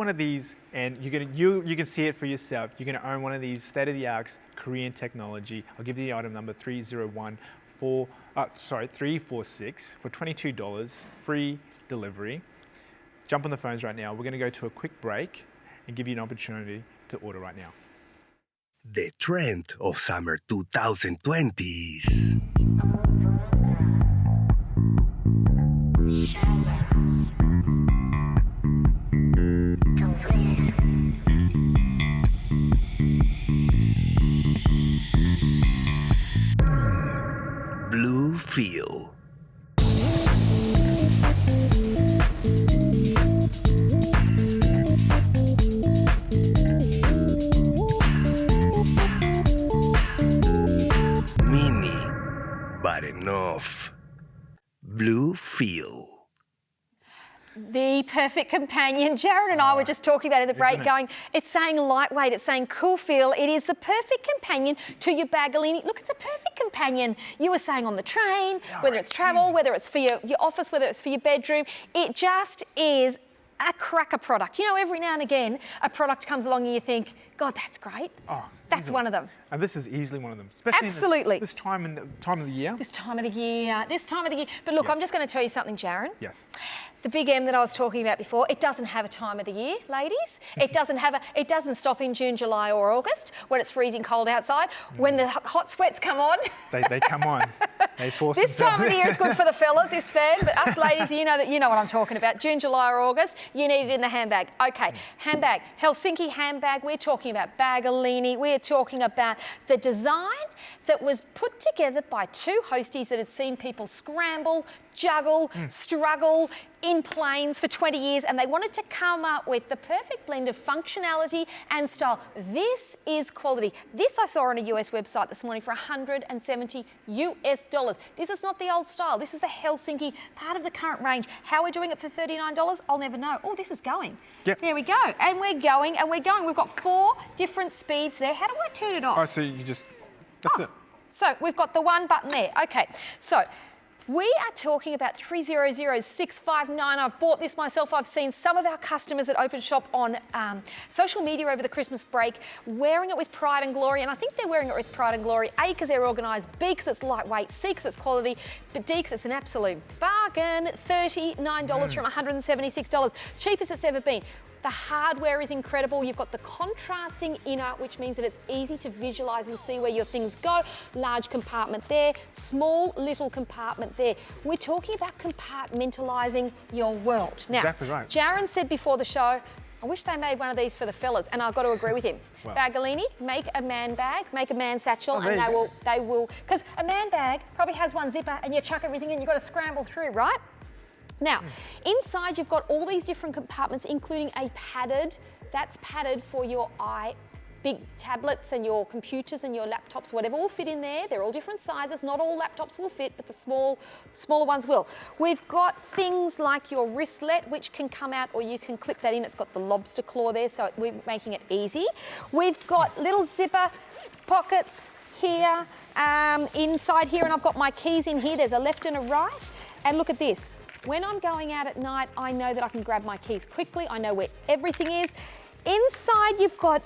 Speaker 3: of these, and you can see it for yourself. You're going to own one of these state-of-the-art Korean technology. I'll give you the item number 346 for $22, free delivery. Jump on the phones right now. We're going to go to a quick break and give you an opportunity to order right now.
Speaker 4: The trend of summer 2020s. Bluefeel. Mini, but enough. Bluefeel.
Speaker 2: The perfect companion. Jared and I were just talking about it in the break,
Speaker 3: Isn't it?
Speaker 2: going, it's saying lightweight, it's saying cool feel. It is the perfect companion to your Baggallini. Look, it's a perfect companion. You were saying on the train, whether it's travel, whether it's for your office, whether it's for your bedroom. It just is a cracker product. You know, every now and again, a product comes along and you think, God, that's great.
Speaker 3: Oh,
Speaker 2: That's
Speaker 3: easily.
Speaker 2: one of them.
Speaker 3: And this is easily one of them. Especially
Speaker 2: Absolutely.
Speaker 3: in this time of the year.
Speaker 2: This time of the year. But look,
Speaker 3: Yes.
Speaker 2: I'm just going to tell you something, Jaron.
Speaker 3: Yes.
Speaker 2: The big M that I was talking about before, it doesn't have a time of the year, ladies. It doesn't stop in June, July or August when it's freezing cold outside. When the hot sweats come on.
Speaker 3: They come on. They force
Speaker 2: This
Speaker 3: themselves.
Speaker 2: time of the year is good for the fellas, this fan, but us ladies, you know what I'm talking about. June, July or August, you need it in the handbag. Okay, handbag, Helsinki handbag. We're talking about Baggallini. We're talking about the design that was put together by two hosties that had seen people scramble, juggle, struggle in planes for 20 years, and they wanted to come up with the perfect blend of functionality and style. This is quality. This I saw on a US website this morning for $170 US. This is not the old style. This is the Helsinki, part of the current range. How we're doing it for $39, I'll never know. Oh, this is going.
Speaker 3: Yep.
Speaker 2: There we go. And we're going, and we're going. We've got 4 different speeds there. How do I turn it off?
Speaker 3: Oh, so you just, that's it.
Speaker 2: So we've got the one button there. Okay, so we are talking about 300659. I've bought this myself. I've seen some of our customers at Openshop on social media over the Christmas break wearing it with pride and glory. And I think they're wearing it with pride and glory. A, because they're organised. B, because it's lightweight. C, because it's quality. But D, because it's an absolute bargain. $39 from $176. Cheapest it's ever been. The hardware is incredible. You've got the contrasting inner, which means that it's easy to visualise and see where your things go. Large compartment there, small little compartment there. We're talking about compartmentalising your world. Now,
Speaker 3: Exactly right.
Speaker 2: Jaron said before the show, I wish they made one of these for the fellas, and I've got to agree with him.
Speaker 3: Wow.
Speaker 2: Baggallini, make a man bag, make a man satchel,
Speaker 3: there
Speaker 2: and
Speaker 3: you
Speaker 2: they will, because a man bag probably has one zipper and you chuck everything in, you've got to scramble through, right? Now, inside you've got all these different compartments, including a padded, that's padded for your big tablets and your computers and your laptops, whatever will fit in there. They're all different sizes. Not all laptops will fit, but the smaller ones will. We've got things like your wristlet, which can come out or you can clip that in. It's got the lobster claw there, so we're making it easy. We've got little zipper pockets here, inside here, and I've got my keys in here. There's a left and a right. And look at this. When I'm going out at night, I know that I can grab my keys quickly. I know where everything is. Inside, you've got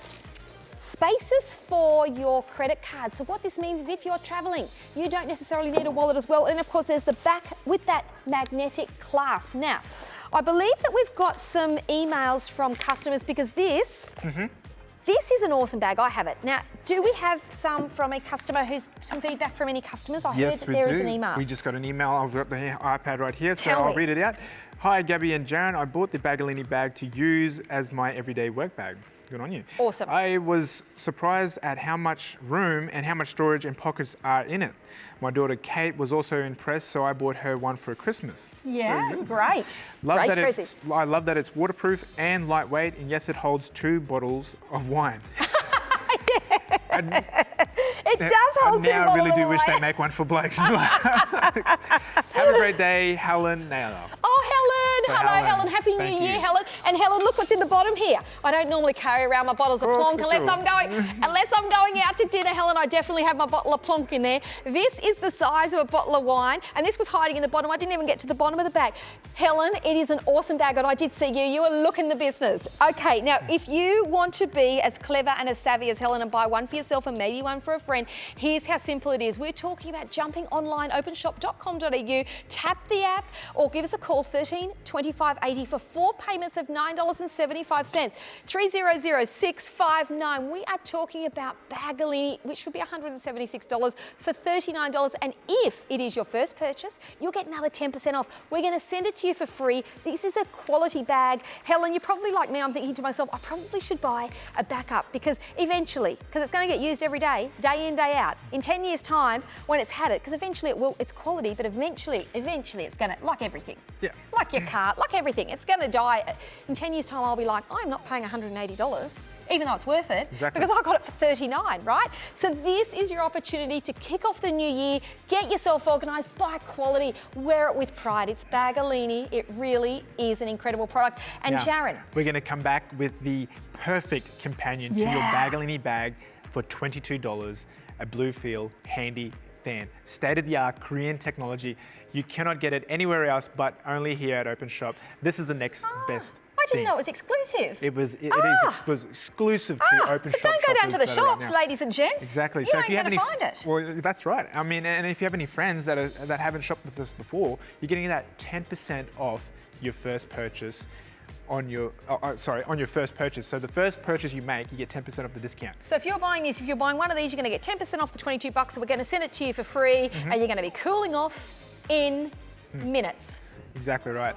Speaker 2: spaces for your credit card. So what this means is if you're traveling, you don't necessarily need a wallet as well. And of course, there's the back with that magnetic clasp. Now, I believe that we've got some emails from customers because this is an awesome bag. I have it. Now, do we have some from a customer some feedback from any customers? I heard that there is an email.
Speaker 3: We just got an email. I've got the iPad right here, so
Speaker 2: Tell
Speaker 3: I'll
Speaker 2: me.
Speaker 3: read it out. Hi, Gabby and Jaron. I bought the Baggallini bag to use as my everyday work bag. Good on you.
Speaker 2: Awesome.
Speaker 3: I was surprised at how much room and how much storage and pockets are in it. My daughter Kate was also impressed, so I bought her one for Christmas.
Speaker 2: Yeah, great.
Speaker 3: Love
Speaker 2: Great
Speaker 3: that
Speaker 2: present.
Speaker 3: I love that it's waterproof and lightweight, and yes, it holds 2 bottles of wine.
Speaker 2: It does hold 2
Speaker 3: Now I
Speaker 2: bottles
Speaker 3: really
Speaker 2: of
Speaker 3: do wish
Speaker 2: wine.
Speaker 3: they make one for blokes. Have a great day, Helen Naylor.
Speaker 2: Oh, Helen.
Speaker 3: So,
Speaker 2: Hello,
Speaker 3: Helen,
Speaker 2: Helen. Happy
Speaker 3: thank
Speaker 2: New Year,
Speaker 3: you.
Speaker 2: Helen. And Helen, look what's in the bottom here. I don't normally carry around my bottles of plonk unless I'm going out to dinner, Helen. I definitely have my bottle of plonk in there. This is the size of a bottle of wine, and this was hiding in the bottom. I didn't even get to the bottom of the bag. Helen, it is an awesome bag, and I did see you. You were looking the business. Okay, now, if you want to be as clever and as savvy as Helen and buy one for yourself and maybe one for a friend, here's how simple it is. We're talking about jumping online, openshop.com.au, tap the app, or give us a call, 13 20 $25.80 for 4 payments of $9.75. 300-659. We are talking about Baggallini, which would be $176 for $39. And if it is your first purchase, you'll get another 10% off. We're going to send it to you for free. This is a quality bag. Helen, you're probably like me. I'm thinking to myself, I probably should buy a backup because eventually, because it's going to get used every day in, day out. In 10 years' time, when it's had it, because eventually it will, it's quality, but eventually it's going to, like everything.
Speaker 3: Yeah.
Speaker 2: Like your car, like everything. It's going to die. In 10 years' time, I'll be like, I'm not paying $180. Even though it's worth it,
Speaker 3: exactly.
Speaker 2: Because I got it for $39, right? So this is your opportunity to kick off the new year, get yourself organised, buy quality, wear it with pride. It's Baggallini. It really is an incredible product. And
Speaker 3: now,
Speaker 2: Sharon,
Speaker 3: we're going to come back with the perfect companion to your Baggallini bag for $22, a Bluefeel handy fan. State-of-the-art Korean technology. You cannot get it anywhere else but only here at Openshop. This is the next best
Speaker 2: I didn't
Speaker 3: thing.
Speaker 2: know it was exclusive.
Speaker 3: It is exclusive to Openshop.
Speaker 2: So don't go down to the shops,
Speaker 3: right,
Speaker 2: ladies and gents.
Speaker 3: Exactly.
Speaker 2: You ain't going to find it.
Speaker 3: Well, that's right. I mean, and if you have any friends that haven't shopped with us before, you're getting that 10% off your first purchase on your first purchase. So the first purchase you make, you get 10% off the discount.
Speaker 2: So if you're buying this, if you're buying one of these, you're going to get 10% off the $22. So we're going to send it to you for free, and you're going to be cooling off in minutes.
Speaker 3: Exactly right.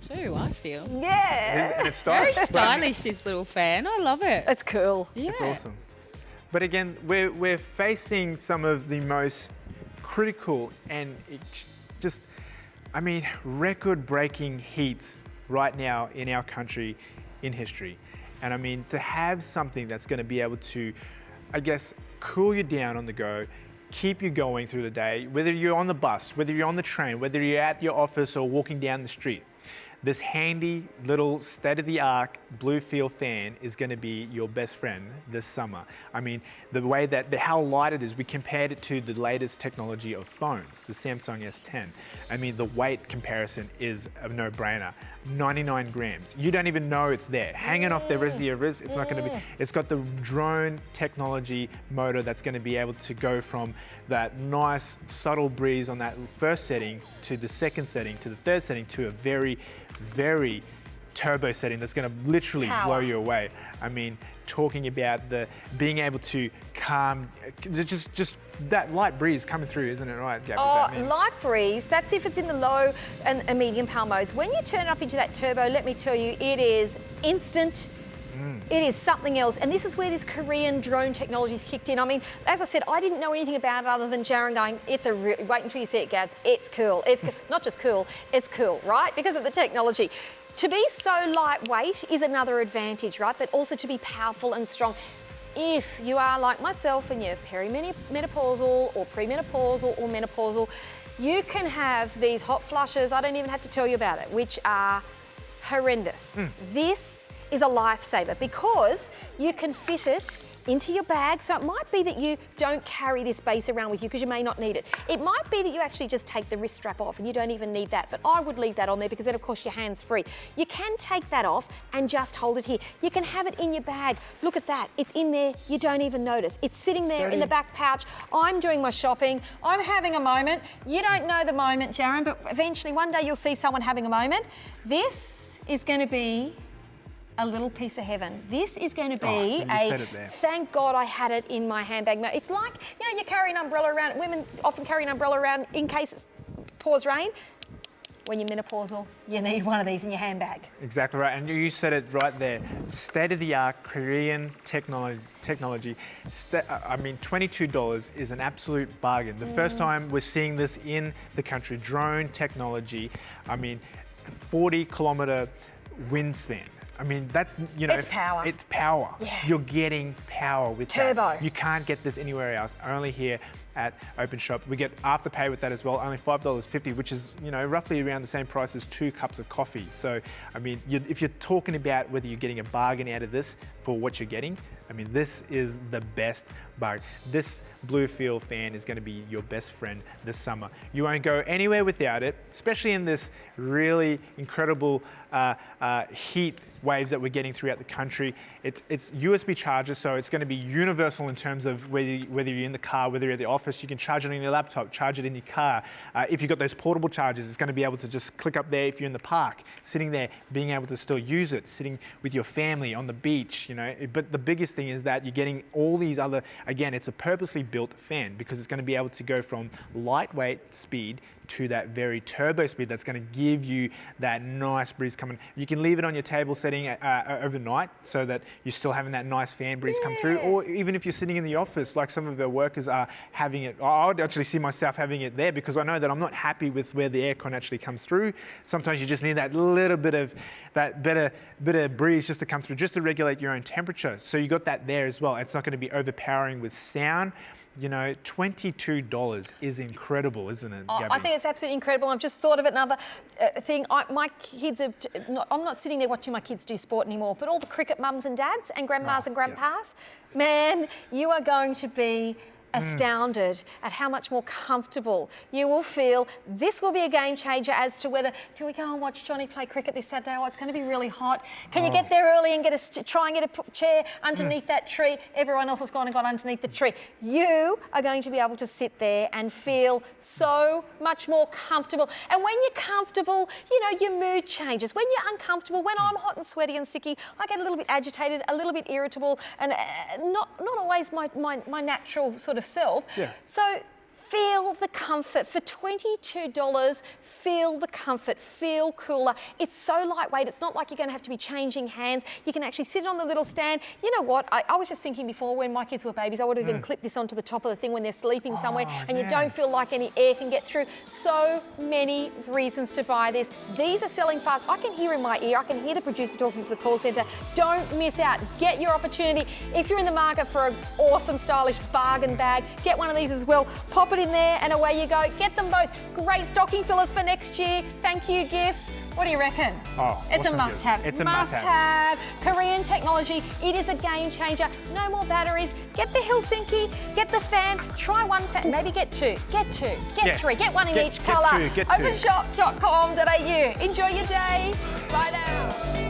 Speaker 5: Too, I feel.
Speaker 2: Yeah.
Speaker 3: And it's
Speaker 5: Very
Speaker 3: stylish.
Speaker 5: stylish, this little fan. I love it.
Speaker 2: It's cool.
Speaker 5: Yeah.
Speaker 3: It's awesome. But again, we're facing some of the most critical and record-breaking heat right now in our country in history. And I mean, to have something that's going to be able to, I guess, cool you down on the go, keep you going through the day, whether you're on the bus, whether you're on the train, whether you're at your office or walking down the street. This handy little state-of-the-art Bluefeel fan is going to be your best friend this summer. I mean, the way how light it is, we compared it to the latest technology of phones, the Samsung S10. I mean, the weight comparison is a no-brainer. 99 grams. You don't even know it's there. Hanging off the wrist of your wrist, it's not going to be. It's got the drone technology motor that's going to be able to go from that nice subtle breeze on that first setting to the second setting to the third setting to a very, very turbo setting that's going to literally blow you away. I mean, talking about being able to calm, just that light breeze coming through, isn't it right, Gab?
Speaker 2: Light breeze, that's if it's in the low and medium power modes. When you turn it up into that turbo, let me tell you, it is instant. It is something else. And this is where this Korean drone technology's kicked in. I mean, as I said, I didn't know anything about it other than Jaron going, wait until you see it, Gabs. It's cool. It's not just cool, it's cool, right? Because of the technology. To be so lightweight is another advantage, right? But also to be powerful and strong. If you are like myself and you're perimenopausal or premenopausal or menopausal, you can have these hot flushes, I don't even have to tell you about it, which are horrendous. This is a lifesaver because you can fit it into your bag. So it might be that you don't carry this base around with you because you may not need it. It might be that you actually just take the wrist strap off and you don't even need that. But I would leave that on there because then of course your hand's free. You can take that off and just hold it here. You can have it in your bag. Look at that, it's in there, you don't even notice. It's sitting there in the back pouch. I'm doing my shopping, I'm having a moment. You don't know the moment, Jaron, but eventually one day you'll see someone having a moment. This is going to be a little piece of heaven. This is going to be thank God I had it in my handbag. It's like, you know, you carry an umbrella around, women often carry an umbrella around in case it pours rain. When you're menopausal, you need one of these in your handbag.
Speaker 3: Exactly right, and you said it right there. State-of-the-art Korean technology. I mean, $22 is an absolute bargain. The first time we're seeing this in the country, drone technology. I mean, 40-kilometer wingspan. I mean, that's, you know...
Speaker 2: It's power.
Speaker 3: It's power.
Speaker 2: Yeah.
Speaker 3: You're getting power with
Speaker 2: Turbo.
Speaker 3: that. You can't get this anywhere else, only here at Openshop. We get Afterpay with that as well, only $5.50, which is, you know, roughly around the same price as 2 cups of coffee. So, I mean, if you're talking about whether you're getting a bargain out of this for what you're getting, I mean, this is the best bargain. This Bluefeel fan is going to be your best friend this summer. You won't go anywhere without it, especially in this really incredible heat waves that we're getting throughout the country. It's USB charger, so it's going to be universal in terms of whether you're in the car, whether you're at the office, office, you can charge it on your laptop, charge it in your car. If you've got those portable chargers, it's going to be able to just click up there if you're in the park, sitting there, being able to still use it, sitting with your family on the beach, you know. But the biggest thing is that you're getting all these other, again, it's a purposely built fan because it's going to be able to go from lightweight speed to that very turbo speed that's going to give you that nice breeze coming. You can leave it on your table setting overnight so that you're still having that nice fan breeze come through, or even if you're sitting in the office, like some of our workers are having it. I would actually see myself having it there because I know that I'm not happy with where the aircon actually comes through. Sometimes you just need that little bit of that bit of breeze just to come through, just to regulate your own temperature. So you got that there as well. It's not going to be overpowering with sound. You know, $22 is incredible, isn't it, Gabby?
Speaker 2: I think it's absolutely incredible. I've just thought of another thing. My kids have. I'm not sitting there watching my kids do sport anymore, but all the cricket mums and dads and grandmas and grandpas, man, you are going to be astounded at how much more comfortable you will feel. This will be a game changer as to whether, do we go and watch Johnny play cricket this Saturday? Oh, it's going to be really hot. Can you get there early and try and get a chair underneath that tree? Everyone else has gone and got underneath the tree. You are going to be able to sit there and feel so much more comfortable. And when you're comfortable, you know, your mood changes. When you're uncomfortable, when I'm hot and sweaty and sticky, I get a little bit agitated, a little bit irritable, and not always my natural sort of self.
Speaker 3: Yeah.
Speaker 2: So feel the comfort. For $22, feel the comfort, feel cooler. It's so lightweight, it's not like you're going to have to be changing hands. You can actually sit on the little stand. You know what, I was just thinking before, when my kids were babies, I would have even clipped this onto the top of the thing when they're sleeping somewhere, and you don't feel like any air can get through. So many reasons to buy this. These are selling fast. I can hear in my ear, I can hear the producer talking to the call centre. Don't miss out. Get your opportunity. If you're in the market for an awesome, stylish bargain bag, get one of these as well. Pop it in there and away you go. Get them both. Great stocking fillers for next year. Thank you gifts. What do you reckon?
Speaker 3: Oh,
Speaker 2: it's
Speaker 3: awesome
Speaker 2: a must-have.
Speaker 3: It's a
Speaker 2: must-have. Korean technology. It is a game changer. No more batteries. Get the Helsinki. Get the fan. Try one fan. Maybe get two. Get two. Get three. Get one in each colour.
Speaker 3: Get two.
Speaker 2: Openshop.com.au. Enjoy your day. Bye now.